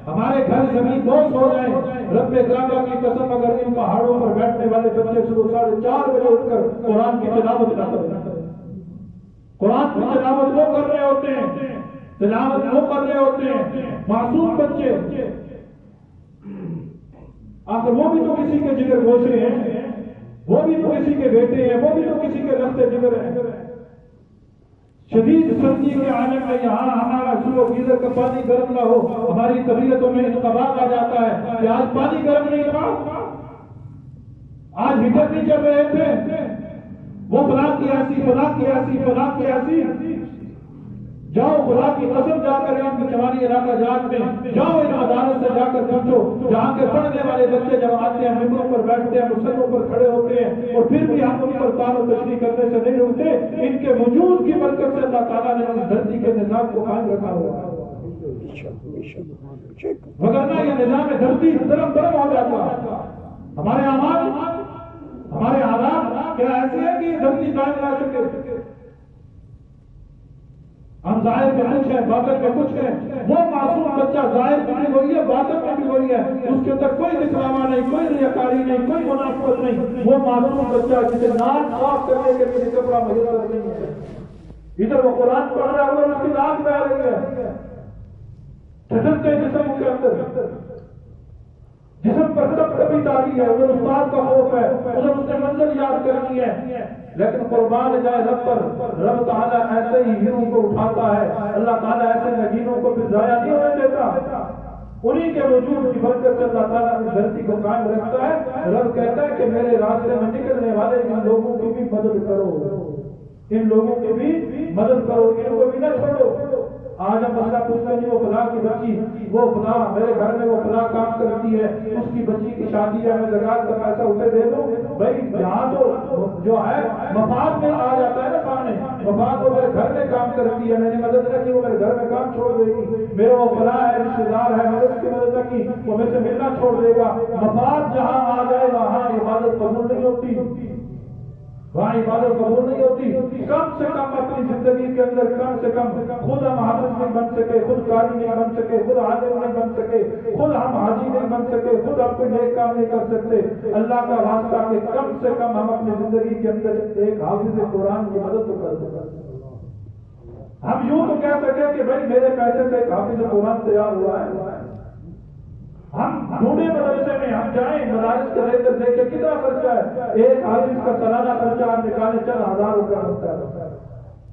ہمارے گھر زمین دوست ہو جائیں۔ رب کعبہ کی قسم اگر ان پہاڑوں پر بیٹھنے والے بچے صبح 4:30 بجے اٹھ کر قرآن کی تلاوت نہ کریں، قرآن کی تلاوت وہ کر رہے ہوتے ہیں، تلاوت وہ کر رہے ہوتے ہیں، معصوم بچے، آخر وہ بھی تو کسی کے جگر گوشے ہیں، وہ بھی تو کسی کے بیٹے ہیں، وہ بھی تو کسی کے رشتے جگر ہیں۔ شدید سردی کے عالم میں یہاں ہمارا صبح گیزر کا پانی گرم نہ ہو، ہماری طبیعتوں میں انقباض آ جاتا ہے کہ آج پانی گرم نہیں تھا، آج ہیٹر نہیں چل رہے تھے، وہ فلاں کی ایسی، فلاں کی ایسی، فلاں کی ایسی، جاؤ خدا کی قسم جا کر ان کی شمالی علاقہ جات میں جاؤ ان مدارس سے جا کر پوچھو جہاں کے پڑھنے والے بچے جب آتے ہیں ممبروں پر بیٹھتے ہیں مسلموں پر کھڑے ہوتے ہیں اور پھر بھی ہم ان پر تار و تشریح کرنے سے نہیں رکتے، ان کے وجود کی برکت سے اللہ تعالیٰ نے اس دھرتی کے نظام کو قائم رکھا ہوا ہے، وگرنہ یہ نظام دھرتی درم درم ہو جاتا۔ ہمارے اعمال ہمارے حالات کیا ایسے ہیں کہ یہ دھرتی قائم رہ سکے؟ ہم ظاہر میں کچھ ہیں، باطن میں کچھ ہیں۔ وہ معصوم بچہ ظاہر میں بھی وہی ہے، باطن میں بھی وہی ہے، اس کے اندر کوئی دکھلاوا نہیں، کوئی ریاکاری نہیں، کوئی منافقت نہیں۔ وہ معصوم بچہ جسے ناک صاف کرنے کے لیے کپڑا میسر نہیں ہے، ادھر وہ قرآن پڑھ رہا ہے اور اس کی ناک بہ رہی ہے، جھٹکتے جسم کے اندر، جسم پر سب کبھی تاری ہے، ادھر استاد کا خوف ہے، ادھر اس نے منزل یاد کرنی ہے، لیکن قربان جائے رب پر، رب تعالیٰ ایسے ہی ہیروں کو اٹھاتا ہے، اللہ تعالیٰ ایسے نگینوں کو پھر ضائع نہیں ہونے دیتا، انہی کے وجود کی برکت سے اللہ تعالیٰ اس دھرتی کو قائم رکھتا ہے۔ رب کہتا ہے کہ میرے راستے میں نکلنے والے ان لوگوں کی بھی مدد کرو، ان لوگوں کی بھی مدد کرو، ان کو بھی نہ چھوڑو۔ آج ہم مسئلہ پوچھتے ہیں وہ فلاں کی بچی، وہ فلاں میرے گھر میں وہ فلاں کام کرتی ہے، اس کی بچی کی شادی ہے، میں زکات کا پیسہ اسے دے دوں۔ بھائی یہاں تو جو ہے مفاد میں آ جاتا ہے نا سامنے، مفاد وہ میرے گھر میں کام کرتی ہے، میں نے مدد نہ کی وہ میرے گھر میں کام چھوڑ دے گی، میرا وہ فلاں ہے رشتے دار ہے، میں نے اس کی مدد نہ کی وہ مجھ سے ملنا چھوڑ دے گا۔ مفاد جہاں آ جائے وہاں عبادت قبول نہیں ہوتی، وہاں عبادت قبول نہیں ہوتی۔ کم سے کم اپنی زندگی کے اندر کم سے کم خود ہم حافظ نہیں بن سکے، خود قاری نہیں بن سکے، خود عالم نہیں بن سکے، خود ہم حاجی نہیں بن سکے، خود ہم کوئی نیک کام نہیں کر سکتے، اللہ کا واسطہ کہ کم سے کم ہم اپنی زندگی کے اندر ایک حافظ قرآن کی مدد تو کر سکتے۔ ہم یوں تو کہہ سکے کہ بھائی میرے پیسے سے ایک حافظ قرآن تیار ہوا ہے، ہم ڈھونڈے مدرسے میں ہم جائیں، مدارس کے لے کر دیکھیں کتنا خرچہ ہے، ایک حافظ کا سالانہ خرچہ آپ نکالیں چند ہزار روپیہ ہوتا ہے،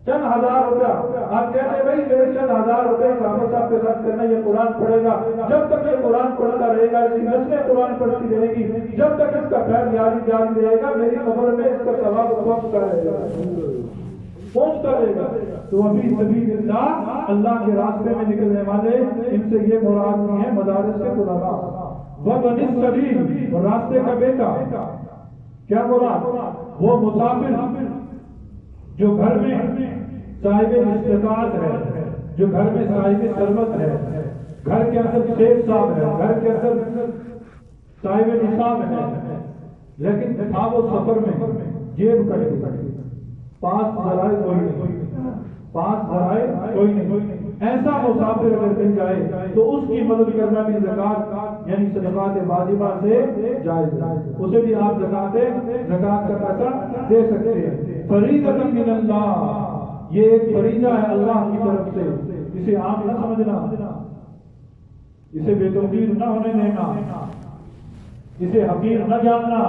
چند ہزار روپیہ۔ آپ کہتے ہیں بھائی میرے چند ہزار روپے حافظ صاحب پہ خرچ کرنا، یہ قرآن پڑھے گا، جب تک یہ قرآن پڑھتا رہے گا، اس کی نسلیں قرآن پڑھتی رہے گی، جب تک اس کا خیر جاری رہے گا، میری قبر میں اس کا ثواب پہنچتا رہے گا، پہنچتا رہے گا۔ تو ابھی سبیل اللہ، اللہ کے راستے میں نکلنے والے، ان سے یہ مراد نہیں ہے مدارس کے طلباء، وابن السبیل، اور راستے کا بیٹا، کیا مراد؟ وہ مسافر جو گھر میں صاحب استطاعت ہے، جو گھر میں صاحب ثروت ہے، گھر کے اندر شیخ صاحب ہے، گھر کے اندر صاحب نصاب ہے، لیکن تھا وہ سفر میں جیب کٹ، پاس ذرائع کوئی نہیں، پاس ذرائع کوئی نہیں، ایسا مسافر اگر مل جائے تو اس کی مدد کرنا بھی زکات یعنی صدقات واجبہ سے جائز ہے، اسے بھی آپ زکات کا پیسہ دے سکتے ہیں۔ فریضۃ من اللہ، یہ ایک فریضہ ہے اللہ کی طرف سے، اسے عام نہ سمجھنا، اسے بے توقیر نہ ہونے دینا، اسے حقیر نہ جاننا۔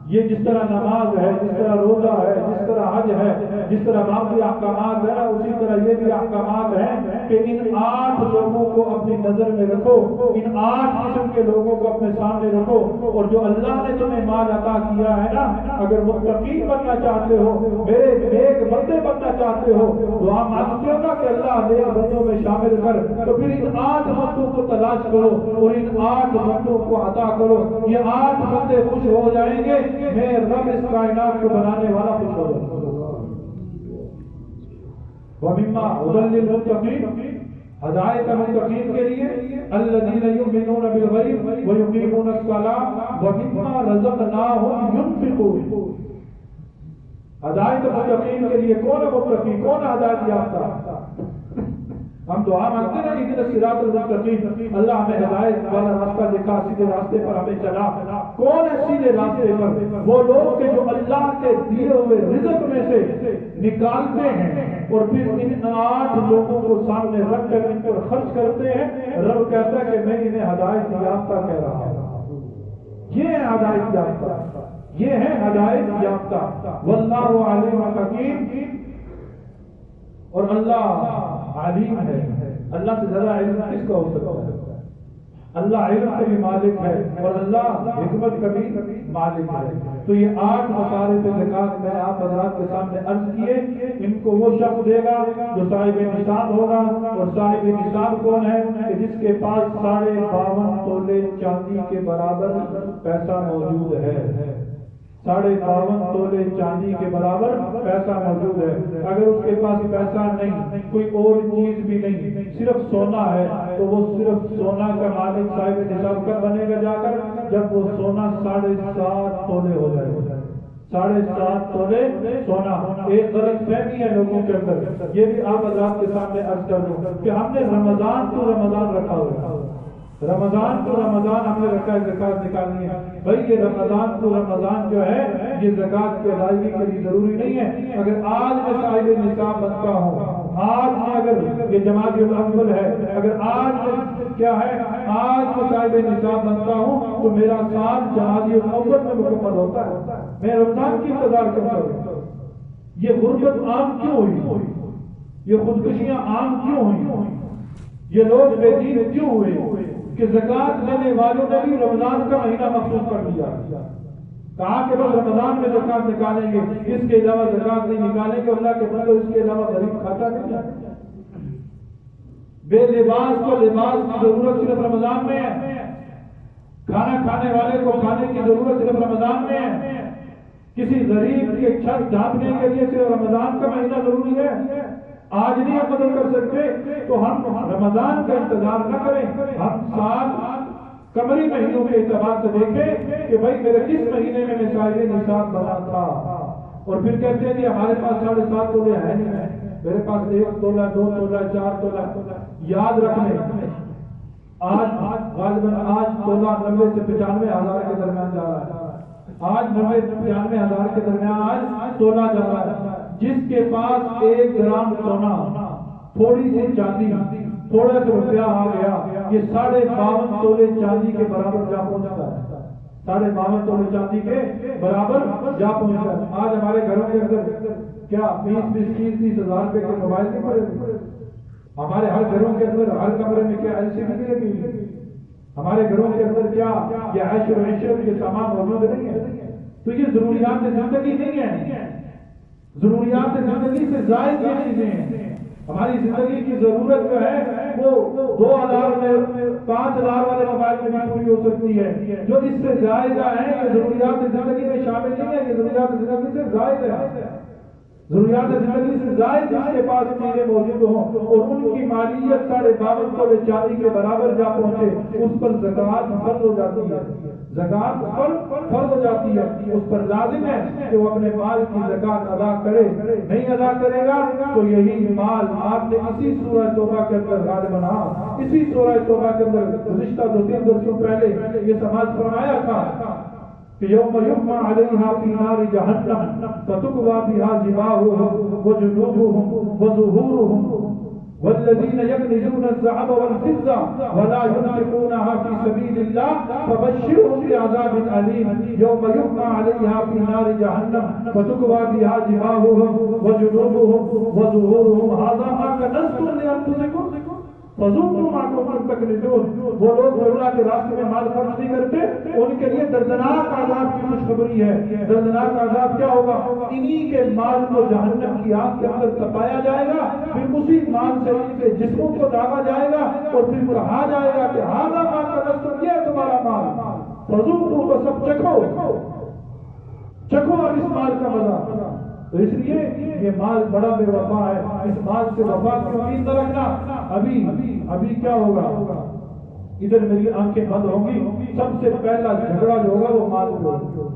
یہ جس طرح نماز ہے، جس طرح روزہ ہے، جس طرح حج ہے، جس طرح باقی احکامات ہیں، اسی طرح یہ بھی احکامات ہیں کہ ان 8 لوگوں کو اپنی نظر میں رکھو، ان 8 قسم کے لوگوں کو اپنے سامنے رکھو، اور جو اللہ نے تمہیں مال عطا کیا ہے نا، اگر متقی بننا چاہتے ہو، میرے نیک بندے بننا چاہتے ہو، دعا مانگتے ہو نا کہ اللہ نیک بندوں میں شامل کر، تو پھر ان 8 بندوں کو تلاش کرو اور ان 8 بندوں کو عطا کرو، یہ 8 بندے خوش ہو جائیں گے، میں رب اس کائنات کو بنانے والا خوش ہو جائے۔ وَمِمَّا هُدًى لِّلْمُتَّقِينَ، ہدایت متقین کے لیے، الَّذِينَ يُؤْمِنُونَ بِالْغَيْبِ وَيُقِيمُونَ الصَّلَاةَ وَمِمَّا رَزَقْنَاهُمْ يُنْفِقُونَ۔ ہدایت متقین کے لیے کون ہے متقی، کون ہدایت یافتہ؟ ہم دعا مانگتے ہیں اہدنا الصراط المستقیم، اللہ ہمیں ہدایت والا راستہ دکھا، سیدھے راستے پر ہمیں چلا۔ کون ہے سیدھے راستے پر؟ وہ لوگ کہ جو اللہ کے دیے ہوئے رزق میں سے نکالتے ہیں اور پھر ان 8 لوگوں کو سامنے رکھ کر ان پر خرچ کرتے ہیں۔ رب کہتا ہے کہ میں انہیں ہدایت یافتہ کہہ رہا ہوں، یہ ہے ہدایت یافتہ، یہ ہے ہدایت یافتہ۔ واللہ علیم حکیم، اور اللہ علیم ہے، اللہ سے زیادہ علم کس کا ہو سکتا ہے؟ اللہ علم کا بھی مالک ہے اور اللہ حکمت کا بھی مالک ہے۔ تو یہ 8 مسائل پہ زکوٰۃ میں آپ حضرات کے سامنے عرض کیے، ان کو وہ شخص دے گا جو صاحب نصاب ہوگا۔ اور صاحب نصاب کون ہے؟ کہ جس کے پاس 52.5 تولے چاندی کے برابر پیسہ موجود ہے۔ 52.5 تولے چاندی کے برابر پیسہ موجود ہے۔ اگر اس کے پاس پیسہ نہیں، کوئی اور چیز بھی نہیں، صرف سونا ہے، تو وہ صرف سونا کا مالک صاحب نصاب کب بنے گا؟ جا کر جب وہ سونا 7.5 تولے ہو جائے۔ 7.5 تولے سونا۔ ایک غلط فہمی ہے لوگوں کے اندر، یہ بھی آپ حضرات کے سامنے عرض کر دوں کہ ہم نے رمضان کو رمضان رکھا ہوا ہے، رمضان کو رمضان ہم نے رکھا ہے زکوٰۃ نکالنی ہے۔ بھائی یہ رمضان کو رمضان جو ہے یہ زکوٰۃ کی ادائیگی کے لیے ضروری نہیں ہے۔ اگر آج میں صاحب نصاب بنتا ہوں، آج میں اگر یہ جماعت الاول ہے، اگر آج میں کیا ہے، آج میں صاحب نصاب بنتا ہوں تو میرا سال جماعت الاول میں مکمل ہوتا ہے۔ میں رمضان کی انتظار کرتا ہوں۔ یہ غربت عام کیوں ہوئی؟ یہ خودکشیاں عام کیوں ہوئی؟ یہ لوگ بے دین کیوں ہوئے کہ زکوٰۃ لینے والوں نے بھی رمضان کا مہینہ مخصوص کر دیا، کہا کہ بس رمضان میں زکوٰۃ نکالیں گے، اس کے علاوہ زکوٰۃ نہیں نکالیں گے۔ اللہ کے بندو، اس کے علاوہ غریب کھاتا نہیں ہے۔ بے لباس کو لباس کی ضرورت صرف رمضان میں ہے، کھانا کھانے والے کو کھانے کی ضرورت صرف رمضان میں ہے، کسی غریب کے چھت ڈھانپنے کے لیے صرف رمضان کا مہینہ ضروری ہے۔ آج نہیں ہم بدل کر سکتے تو ہم رمضان کا انتظار نہ کریں، ہم سال قمری مہینوں کے اعتبار سے دیکھیں کہ بھائی میرے کس مہینے میں صاحب نصاب بنا تھا، اور پھر کہتے ہیں کہ ہمارے پاس 7.5 تولے ہے نہیں، میرے پاس 1 تولہ 2 تولہ 4 تولہ۔ یاد رکھیں آج غالباً آج تولہ 90 سے 95 ہزار کے درمیان جا رہا ہے، آج 90 سے 95 ہزار کے درمیان آج تولہ جا رہا ہے۔ جس کے پاس 1 گرام سونا، تھوڑی سی چاندی، تھوڑا سا روپیہ آ گیا، یہ 52.5 تولے چاندی کے برابر جا پہنچتا ہے۔ 52.5 تولے چاندی کے برابر جا پہنچتا ہے۔ آج ہمارے گھروں کے اندر کیا 20-30 ہزار روپے کے موبائل نہیں پڑے؟ ہمارے ہر گھروں کے اندر ہر کمرے میں کیا LCD لگی ہوئی؟ ہمارے گھروں کے اندر کیا یہ عیش و عشرت کے سامان موجود نہیں ہے؟ تو یہ ضروریات زندگی نہیں ہے، ضروریات زندگی سے زائد یہ چیزیں ہیں۔ ہماری زندگی کی ضرورت جو ہے وہ 2000 میں 5000 والے موبائل میں بھی پوری ہو سکتی ہے، جو اس سے زائدہ ہے یہ ضروریات زندگی میں شامل نہیں ہے، یہ ضروریات زندگی سے زائد ہے۔ ضروریات زندگی سے زائد جس کے پاس چیزیں موجود ہوں اور ان کی مالیت 52.5 تولے چاندی کے برابر جا پہنچے، اس پر زکوٰۃ فرض ہو جاتی ہے، زکوٰۃ پر فرض ہو جاتی ہے، اس پر لازم ہے کہ وہ اپنے مال کی زکوٰۃ ادا کرے۔ نہیں ادا کرے گا تو یہی مال آپ نے اسی سورہ توبہ کے اندر غالباً اسی سورہ توبہ کے اندر گزشتہ 2-3 درسوں پہلے یہ سماعت فرمایا تھا کہ یوم یحمى علیہا فی نار جہنم فتکوی بہا جباہہم وجنوبہم وظہورہم والذین یکنزون الذہب والفضة ولا ينفقونها فی سبیل اللہ فبشرہم بعذاب علیم یوم یحمى علیہا فی نار جہنم فتکوی بہا جباہہم وجنوبہم وظہورہم ھذا ما کنزتم لانفسکم فذوقوا ما کنتم تکنزون۔ وہ لوگ جو اللہ کے راستے میں مال خرچ نہیں کرتے ان کے لیے دردناک عذاب کی خوشخبری ہے۔ دردناک عذاب کیا ہوگا؟ انہی کے مال کو جہنم کی آگ کے اندر تپایا جائے گا، پھر اسی مال سے ان کے جسموں کو داغا جائے گا اور پھر کہا جائے گا کہ ھذا ما کنزتم، یہ تمہارا مال، فذوقوا، تو سب چکھو اب اس مال کا مزہ۔ تو اس لیے یہ مال بڑا بے وفا ہے، اس مال سے وفا کی امید نہ رکھنا۔ ابھی کیا ہوگا؟ ادھر میری آنکھیں بند ہوں گی، سب سے پہلا جھگڑا جو ہوگا وہ مال پہ ہوگا،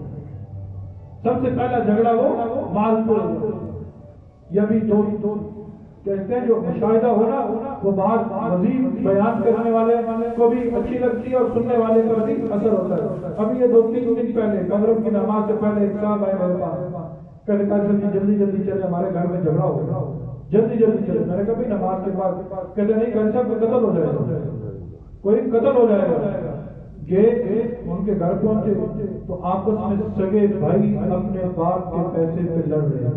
سب سے پہلا جھگڑا وہ مال پہ ہوگا۔ یہ بھی دو کہتے ہیں جو مشاہدہ ہونا وہ بات مزید بیان کرنے والے کو بھی اچھی لگتی ہے اور سننے والے پر بھی اثر ہوتا ہے۔ ابھی یہ 2-3 دن پہلے مغرب کی نماز سے پہلے ایک صاحب آئے میرے پاس، کہتے ہیں جلدی چلے، ہمارے گھر میں جھگڑا ہو گیا، جلدی چلے۔ میں نے کہا بھی نماز کے بعد، کہتے نہیں کہیں صاحب کوئی قتل ہو جائے گا، کوئی قتل ہو جائے گا۔ گئے ان کے گھر پہنچے تو آپس میں سگے بھائی اپنے باپ کے پیسے پہ لڑ رہے ہیں،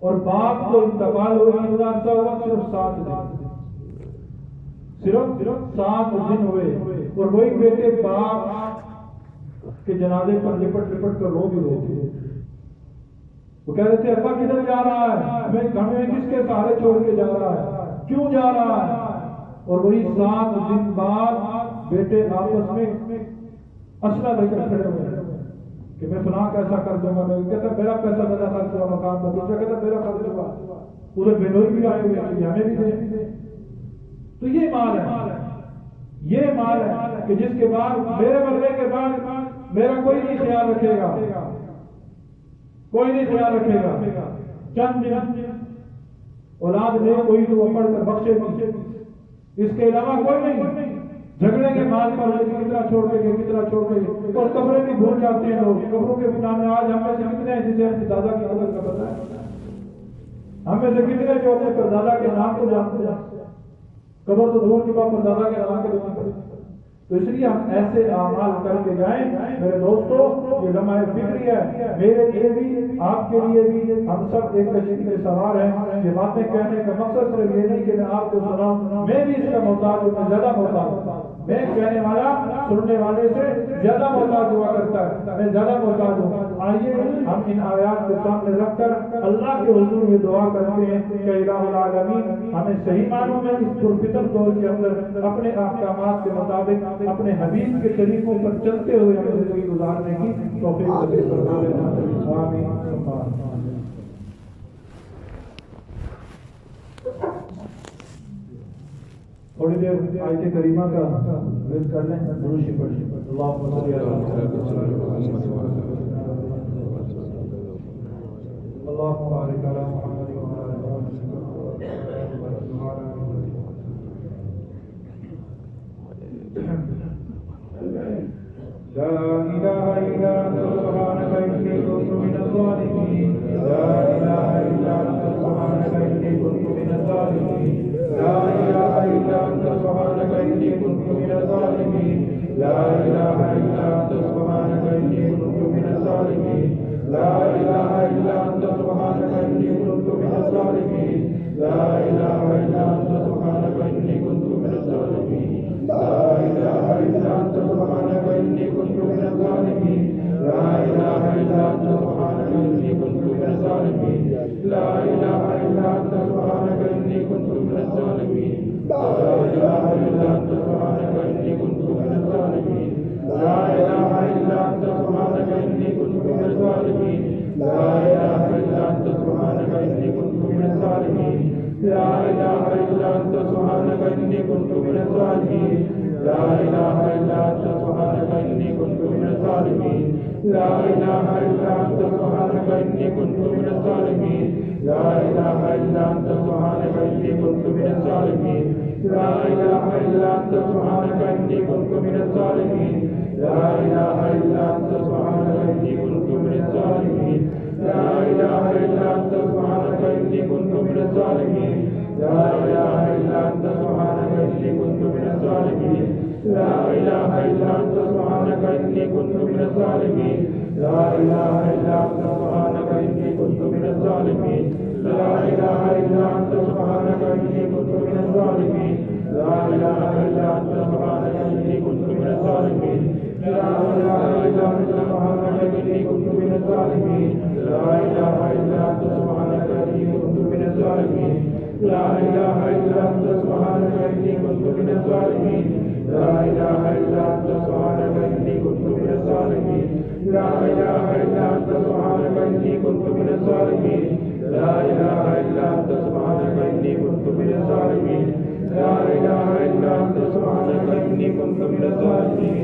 اور باپ کو انتقال ہو گیا، عرصہ ہوا صرف 7 دن، صرف 7 دن ہوئے اور وہی بیٹے باپ کے جنازے پر لپٹ لپٹ کر رو بھی رہے تھے. وہ کہہ رہے تھے ابا کدھر جا رہا ہے, ہمیں کس کے سہارے چھوڑ کے جا رہا ہے, کیوں جا رہا ہے؟ اور وہی 7 دن بعد بیٹے آپس میں اسلحہ لے کر کھڑے ہوئے کہ میں فلاں کیسا کر دوں گا. میں کہتا میرا پیسہ زیادہ خرچ ہوا مکان میں, دوسرا کہتا میرا خرچ ہوا. ادھر بینوئی بھی آئے ہوئے ہیں ہمیں بھی دیں. تو یہ مال ہے, یہ مال ہے کہ جس کے بعد میرے مرنے کے بعد میرا کوئی نہیں خیال رکھے گا, کوئی نہیں خیال رکھے گا. چند دن اولاد نے کوئی تو وہ پڑھ کر بخشے بھی, اس کے علاوہ کوئی نہیں. جھگڑے کے مال پر کتنا چھوڑ کے گئے, کتنا چھوڑ کے گئے, اور قبریں بھی بھول جاتے ہیں لوگ. قبروں کے بنا میں آج ہم میں سے کتنے ہیں جسے اپنے دادا کی قبر کا پتہ ہے, ہم میں سے کتنے جو اپنے پردادا کے نام کو جانتے ہیں. قبر تو دور کی بات, پردادا کے نام کے جانتے ہیں. تو اس لیے ہم ایسے اعمال کر کے جائیں. میرے دوستو یہ لمحہ فکری ہے, میرے لیے بھی آپ کے لیے بھی. ہم سب ایک کشتی کے سوار ہیں. یہ باتیں کہنے کا مقصد صرف یہ نہیں کہ میں آپ کو سناؤں, میں بھی اس کا محتاج ہوں, میں زیادہ محتاج ہوں. میں کہنے والا سننے والے سے زیادہ محتاج ہوا کرتا ہے, میں زیادہ محتاج ہوں. آئیے ہم ان آیات کو سامنے رکھ کر اللہ کے حضور یہ دعا کرتے ہیں کہ الہ العالمین ہمیں صحیح معنوں میں اس پرفتن دور کے اندر اپنے احکامات کے مطابق اپنے حبیب کے طریقوں پر چلتے ہوئے ہمیں زندگی گزارنے کی توفیق نصیب فرمائے. آمین. تھوڑی دیر آیت کریمہ کا ورد کر لیں, درود شریف پڑھ لیں. اللہم صلی علی اللہم بارک علی محمد وعلی آل محمد. لا الہ الا انت سبحانک انی کنت من الظالمین. لا الہ الا انت سبحانک انی کنت من الظالمین. لا الہ الا انت سبحانک انی کنت من الظالمین. لا الہ الا انت سبحانک انی کنت من الظالمین. لا الہ الا انت سبحانک انی کنت من الظالمین. لا الہ الا انت سبحانک انی کنت من الظالمین. لا الہ الا انت سبحانک انی کنت من الظالمین. لا الہ الا انت سبحانک انی کنت من الظالمین. لا الہ الا انت سبحانک انی کنت من الظالمین. لا الہ الا انت سبحانک انی کنت من الظالمین. لا الہ الا انت سبحانک انی کنت من الظالمین. لا الہ الا انت سبحانک انی کنت من الظالمین. لا الہ الا انت سبحانک انی کنت من الظالمین. لا الہ الا انت سبحانک انی کنت من الظالمین. لا الہ الا انت سبحانک انی کنت من الظالمین. لا الہ الا انت سبحانک انی کنت من الظالمین. لا الہ الا انت سبحانک انی کنت من الظالمین. لا الہ الا انت سبحانک انی کنت من الظالمین. لا الہ الا انت سبحانک انی کنت من الظالمین. لا الہ الا انت سبحانک انی کنت من الظالمین. لا الہ الا انت سبحانک انی کنت من الظالمین. لا الہ الا انت سبحانک انی کنت من الظالمین. لا الہ الا انت سبحانک انی کنت من الظالمین. لا الہ الا انت سبحانک انی کنت من الظالمین. لا الہ الا انت سبحانک انی کنت من الظالمین. لا الہ الا انت سبحانک انی کنت من الظالمین. لا الہ الا انت سبحانک انی کنت من الظالمین. لا الہ الا انت سبحانک انی کنت من الظالمین. لا الہ الا انت سبحانک انی کنت من الظالمین. لا الہ الا انت سبحانک انی کنت من الظالمین. لا الہ الا انت سبحانک انی کنت من الظالمین. لا الہ الا انت سبحانک انی کنت من الظالمین.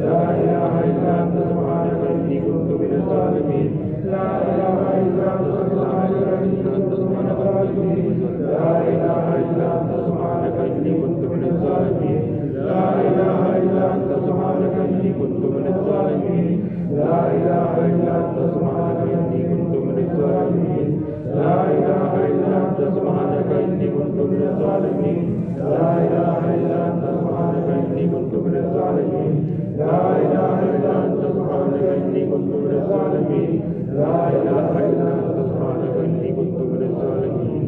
لا الہ الا انت سبحانک انی کنت من الظالمین. لا الہ الا انت سبحانک انی کنت من الظالمین. لا الہ الا انت سبحانک انی کنت من الظالمین. لا الہ الا انت سبحانک انی کنت من الظالمین. لا الہ الا انت سبحانک انی کنت من الظالمین. لا الہ الا انت سبحانک انی کنت من الظالمین. لا الہ الا انت سبحانک انی کنت من الظالمین. لا الہ الا انت سبحانک انی کنت من الظالمین. لا الہ الا انت سبحانک انی کنت من الظالمین.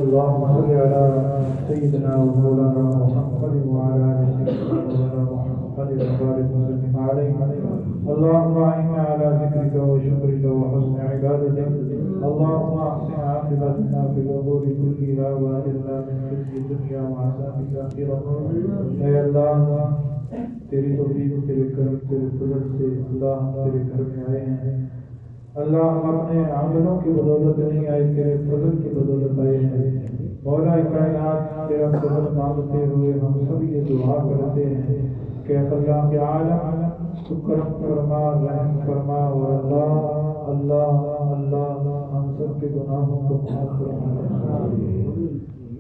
اللهم صل على سيدنا ومولانا محمد وعلى آل سيدنا ومولانا محمد وبارك وسلم عليه. اللهم أعنا على ذكرك وشكرك وحسن عبادتك. اللهم أحسن عاقبتنا في الأمور كلها وأجرنا من خزي الدنيا وعذاب الآخرة. اے اللہ تیری توفیق، تیرے کرم، تیرے فضل سے اللہ ہم تیرے گھر میں آئے ہیں. اللہ ہم اپنے عملوں کی بدولت نہیں آئے، تیرے فضل کی بدولت آئے ہیں. مولا کائنات تیرا فضل مانگتے ہوئے ہم سب یہ دعا کرتے ہیں کہ اللہ کے عالم تو کرم فرما، رحم فرما، اور اللہ اللہ اللہ ہم سب کے گناہوں کو معاف فرما.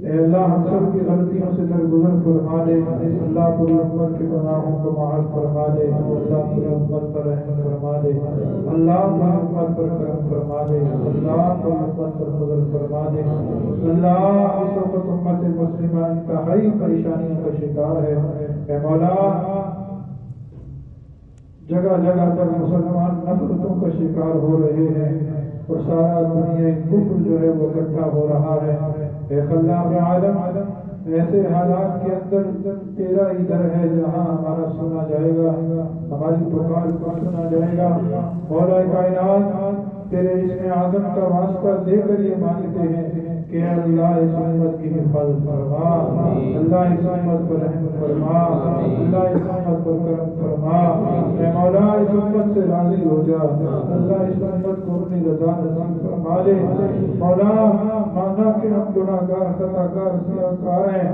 اے اللہ ہم سب کی غلطیوں سے درگزر فرما دے. اللہ پوری امت کے گناہوں کو معاف فرما دے. اللہ پوری امت پر رحم فرما دے. اللہ پوری امت پر کرم فرما دے. اللہ پوری امت پر فضل فرما دے. اللہ اس وقت امت مسلمہ انتہائی پریشانیوں کا شکار ہے. اے مولا جگہ جگہ پر مسلمان نفرتوں کا شکار ہو رہے ہیں اور سارا دنیا کفر جو ہے وہ اکٹھا ہو رہا ہے. اے خلاق عالم ایسے حالات کے اندر تیرا ہی در ہے جہاں ہمارا سنا جائے گا، ہماری پکار کو سنا جائے گا. مولا کائنات تیرے اسم اعظم کا واسطہ دے کر یہ مانگتے ہیں کہ اللہ اس امت کی حفاظت فرما، اللہ اس امت پر رحم فرما، اللہ اس امت پر کرم فرما. اے مولا اس امت سے راضی ہو جا، اللہ اس امت کو اپنی رضا نصیب فرما دے. مولا مانا کہ ہم گناہگار خطاکار سیاکار ہیں،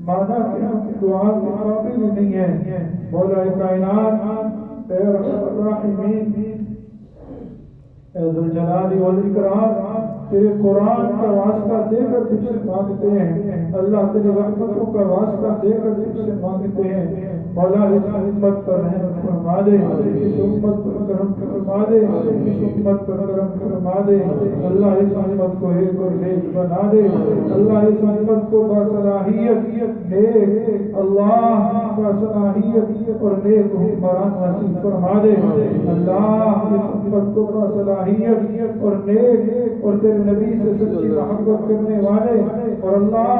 مانا کہ ہم دعا کے قابل نہیں ہیں. مولا کائنات اے ارحم الراحمین، اے ذوالجلال والاکرام تیرے قرآن کا واسطہ دے کر تجھ سے مانگتے ہیں. اللہ تیرے رحمتوں کا واسطہ دے کر تجھ سے مانگتے ہیں. مولا اس امت پر رحم فرما دے، اس امت پر کرم فرما دے، اس امت پر کرم فرما دے. اللہ اس امت کو ایک اور نیک بنا دے. اللہ اس امت کو باصلاحیت نیک، اللہ باصلاحیت اور نیک حکمران نصیب فرما دے. اللہ اس امت کو باصلاحیت اور نیک اور تیرے نبی سے سچی محبت کرنے والے اور اللہ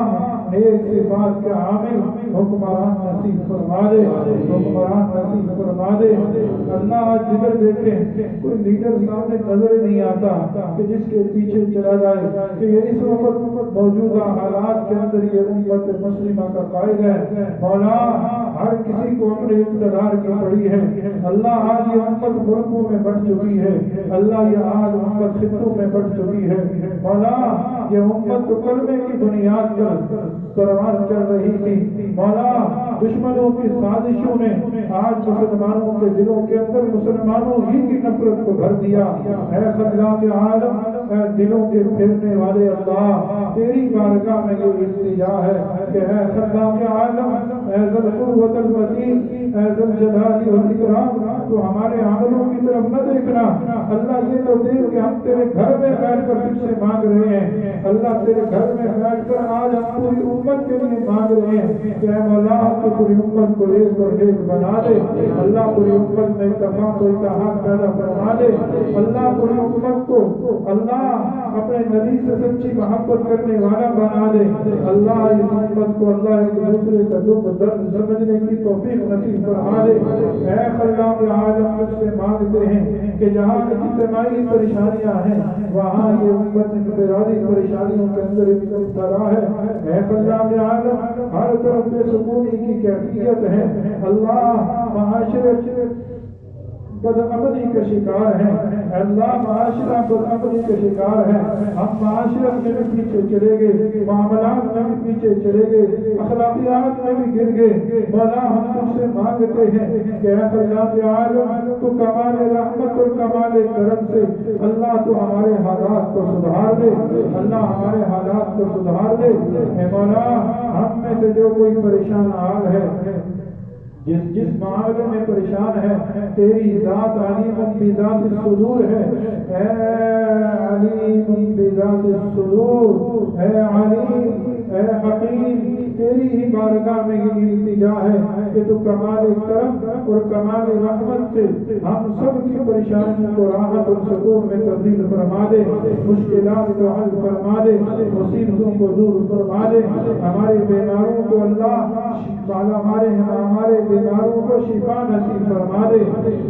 نیک صفات کے عامل حکمران نصیب فرما دے، حکمران نصیب فرما دے. اللہ آج جدھر دیکھیں کوئی لیڈر سامنے نظر نہیں آتا کہ جس کے پیچھے چلا جائے کہ یہ اس وقت موجودہ حالات کے اندر یہ امت مسلمہ کا قائد ہے. مولا ہر کسی کو اپنے اقتدار کی پڑی ہے. اللہ آج یہ امت ملکوں میں بڑھ چکی ہے. اللہ یہ آج امت خطوں میں بڑھ چکی ہے. مولا یہ امت تو کلمے کی بنیاد پر پروان چل رہی تھی. مولا دشمنوں کی سازشوں نے آج مسلمانوں کے دلوں کے اندر مسلمانوں ہی کی نفرت کو بھر دیا. اے خلاق عالم، اے دلوں کے پھیرنے والے اللہ تیری بارگاہ میں یہ التجا ہے کہ اے خلاق عالم، اے ذل قوت المتین، اے ذل جلال والاکرام تو ہمارے عملوں کی طرف نہ دیکھنا. اللہ یہ تو دیکھ کہ ہم تیرے گھر میں بیٹھ کر تجھ سے مانگ رہے ہیں. اللہ تیرے گھر میں بیٹھ کر آج ہم پوری امت کے لیے مانگ رہے ہیں کہ اے مولا تو پوری امت کو ایک اور ایک بنا دے. اللہ پوری امت میں اتفاق و اتحاد پیدا فرما دے. اللہ پوری امت کو اللہ اپنے نبی سے سچی محبت کرنے والا بنا دے. اللہ اس امت کو اللہ ایک دوسرے کا دکھ درد سمجھنے کی توفیق نصیب فرما دے. اے خلاق عالم تجھ سے مانگتے ہیں کہ جہاں اجتماعی پریشانیاں ہیں وہاں یہ امت انفرادی پریشانیوں کے اندر مبتلا ہے. اے خلاق عالم ہر طرف بے سکونی کی کیفیت ہے. اللہ معاشرے بدعملی کا شکار ہے. اللہ معاشرہ بدعملی کا شکار ہے. ہم معاشرت میں بھی پیچھے چلے گئے، معاملات میں بھی پیچھے چلے گئے، اخلاقیات میں بھی گر گئے. مولا ہم تم سے مانگتے ہیں کہ اے خلاق عالم تو کمال رحمت اور کمال کرم سے اللہ تو ہمارے حالات کو سدھار دے. اللہ ہمارے حالات کو سدھار دے. اے مولا ہم میں سے جو کوئی پریشان حال ہے، جس معاملے میں پریشان ہے، تیری ذات علیم بذات الصدور ہے. اے علیم بذات الصدور، اے علیم، اے حکیم، تیری ہی بارگاہ میں یہ التجا ہے کہ تو کمال کرم اور کمال رحمت سے ہم سب کی پریشانیوں کو راحت اور سکون میں تبدیل فرما دے، مشکلات کو حل فرما دے، مصیبتوں کو دور فرما دے، ہمارے بیماروں کو اللہ ہمارے بیماروں کو شفا نصیب فرما دے۔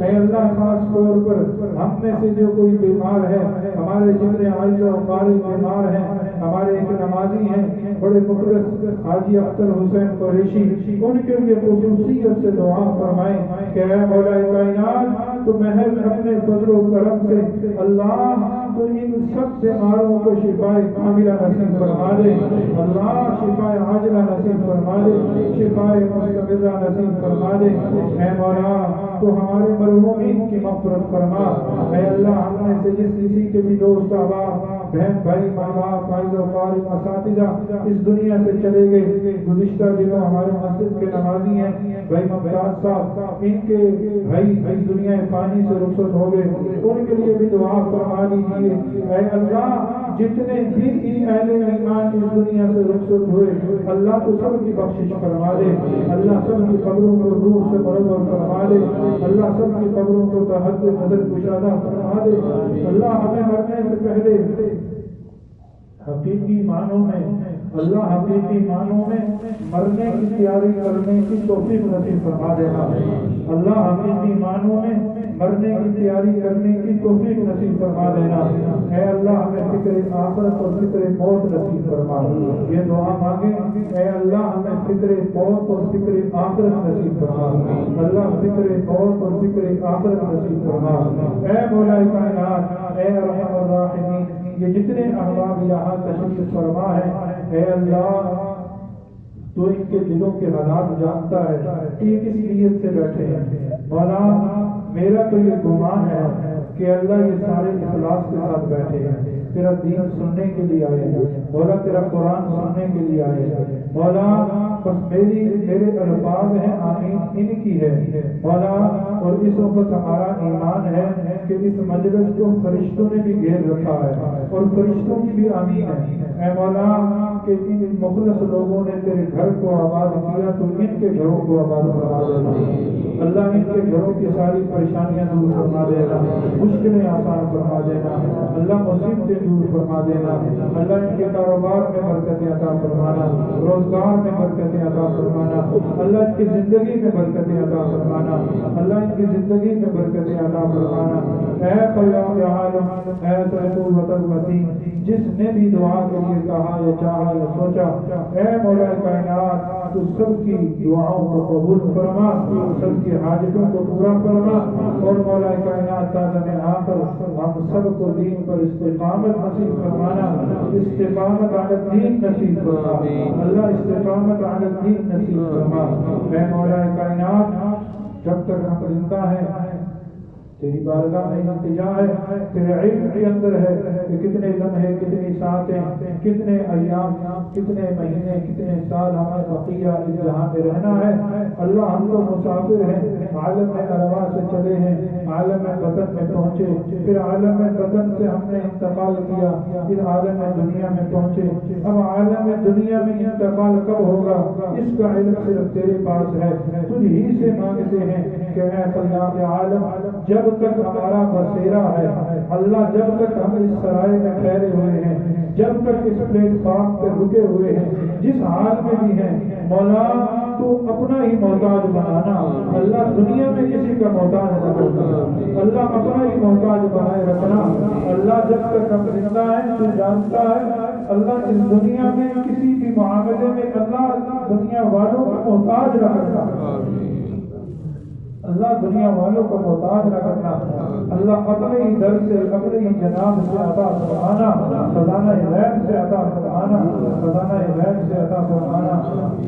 اے اللہ خاص طور پر ہم میں سے جو کوئی بیمار ہے، ہمارے جتنے عاجز و فارغ بیمار ہیں، ہمارے ایک نمازی ہیں بڑے مخلص حاجی اختر حسین قریشی، ان کے لیے خصوصیت سے دعا فرمائیں کہ اے مولا کائنات تو محض اپنے فضل و کرم سے اللہ تو ان سب بیماروں کو شفائے کاملہ نصیب فرما دے، اللہ شفائے عاجلہ نصیب فرما دے، شفائے مستمرہ نصیب فرما دے۔ اے مولا تو ہمارے مرحومین کی مغفرت فرما۔ اے اللہ ہم میں سے جس کسی کے بھی دوست احباب بہن بھائی ماں باپ فائز و فارغ اساتذہ اس دنیا سے چلے گئے، گزشتہ دنوں ہمارے مسجد کے نمازی ہیں بھائی ممتاز صاحب، ان کے بھائی اس دنیا فانی سے رخصت ہو گئے، ان کے لیے بھی دعا فرما دیجیے۔ اے اللہ جتنے بھی اہل ایمان اس دنیا سے رخصت ہوئے اللہ تو سب کی بخشش فرما دے، اللہ سب کی قبروں کو نور سے منور فرما دے، اللہ سب کی قبروں کو تحت نظر کشادہ فرما دے۔ اللہ ہمیں مرنے سے پہلے حقیقی معنوں میں مرنے کی تیاری کرنے کی توفیق نصیب فرما دینا، اللہ حقیقی معنوں میں مرنے کی تیاری کرنے کی توفیق نصیب فرما دینا۔ اے اللہ ہمیں فکر آخرت اور فکر موت نصیب فرما، یہ دعا مانگے اے اللہ ہمیں فکر موت اور فکر آخرت نصیب فرما، اللہ فکر موت اور فکر آخرت نصیب فرما۔ اے مولا کائنات، اے ارحم الراحمین، یہ جتنے احباب یہاں تشریف فرما ہے اے اللہ تو ان کے دلوں کے حالات جانتا ہے کہ یہ کس نیت سے بیٹھے ہیں۔ مولا میرا تو یہ گمان ہے کہ اللہ یہ سارے اخلاص کے ساتھ بیٹھے ہیں، تیرا دین سننے کے لیے آئے ہیں مولا، تیرا قرآن سننے کے لیے آئے ہیں مولا۔ بس میرے الفاظ ہیں آمین ان کی ہے مولا، اور اس وقت ہمارا ایمان ہے کہ اس مجلس کو فرشتوں نے بھی گھیر رکھا ہے اور فرشتوں کی بھی آمین ہے۔ اے مولا کہ ان مخلص لوگوں نے تیرے گھر کو آباد کیا تو ان کے گھروں کو آباد فرما دینا، اللہ ان کے گھروں کی ساری پریشانیاں دور فرما دینا، مشکلیں آسان فرما دینا، اللہ مصیبتیں دور فرما دینا، اللہ ان کے کاروبار میں برکتیں عطا فرمانا، روزگار میں برکتیں عطا فرمانا، اللہ ان کی زندگی میں برکتیں عطا فرمانا، اللہ ان کی زندگی میں برکتیں عطا فرمانا۔ اے قیوم عالم، اے قوت المتین، جس نے بھی دعا کے لیے کہا یا چاہا یا سوچا، اے مولا کائنات تو سب کی دعاؤں کو قبول فرما، سب کی حاجتوں کو پورا فرما، اور مولا کائنات تعالی نے آخر ہم سب کو دین پر استقامت نصیب فرمانا، استقامت علی الدین نصیب فرما، اللہ استقامت علی الدین نصیب فرما۔ اے مولا کائنات جب تک ہم زندہ ہیں تیری بارگاہ میں التجا ہے، تیرے علم کے اندر ہے کہ کتنے لمحے، کتنی ساعتیں، کتنے ایام، کتنے مہینے، کتنے سال ہمیں بقیہ اس جہاں میں رہنا ہے۔ اللہ ہم تو مسافر ہیں، عالم ارواح سے چلے ہیں، عالم بدن میں پہنچے، پھر عالم بدن سے ہم نے انتقال کیا، پھر عالم دنیا میں پہنچے، اب عالم دنیا میں انتقال کب ہوگا اس کا علم صرف تیرے پاس ہے۔ تجھ ہی سے مانگتے ہیں کہ اے خلاق عالم جب تک ہمارا بسیرا ہے اللہ، جب تک ہم اس سرائے میں ٹھہرے ہوئے ہیں، جب تک اس پلیٹ فارم پہ رکے ہوئے ہیں، جس حال میں بھی ہیں مولا تو اپنا ہی محتاج بنانا، اللہ دنیا میں کسی کا محتاج نہ بنانا، اللہ اپنا ہی محتاج بنائے رکھنا۔ اللہ جب تک ہم زندہ ہیں تو جانتا ہے اللہ اس دنیا میں کسی بھی معاملے میں اللہ دنیا والوں کا محتاج نہ کرنا، اللہ دنیا والوں کو محتاج نہ کرنا، اللہ اپنے ہی در سے، اپنے ہی جناب سے عطا فرمانا، خزانہ غیب سے عطا فرمانا، خزانہ غیب سے عطا فرمانا۔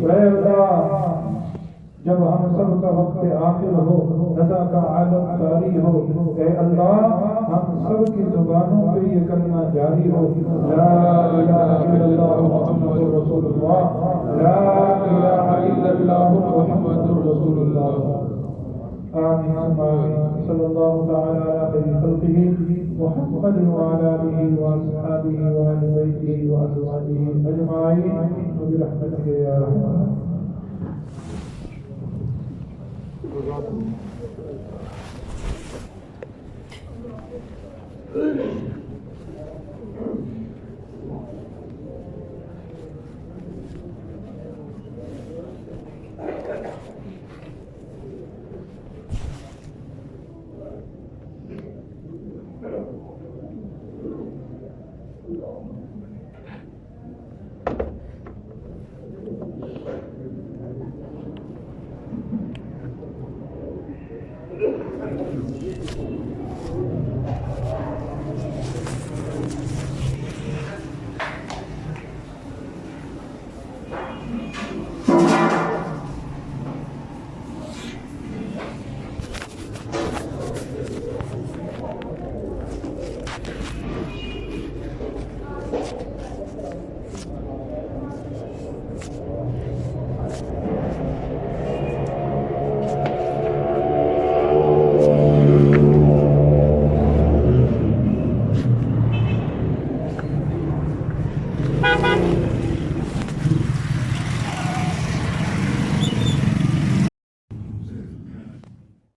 اے اللہ جب ہم سب کا وقت آخر ہو، رضا کا عالم جاری ہو، اے اللہ ہم سب کی زبانوں پہ یہ کلمہ جاری ہو، لا الہ الا اللہ محمد رسول اللہ، لا الہ الا اللہ محمد رسول اللہ۔ آمین آمین صلی اللہ تعالی علیہ خلقہ محمد وعلى آله وأصحابه وأهل بيته وأزواجه أجمعين برحمتك يا أرحم الراحمين.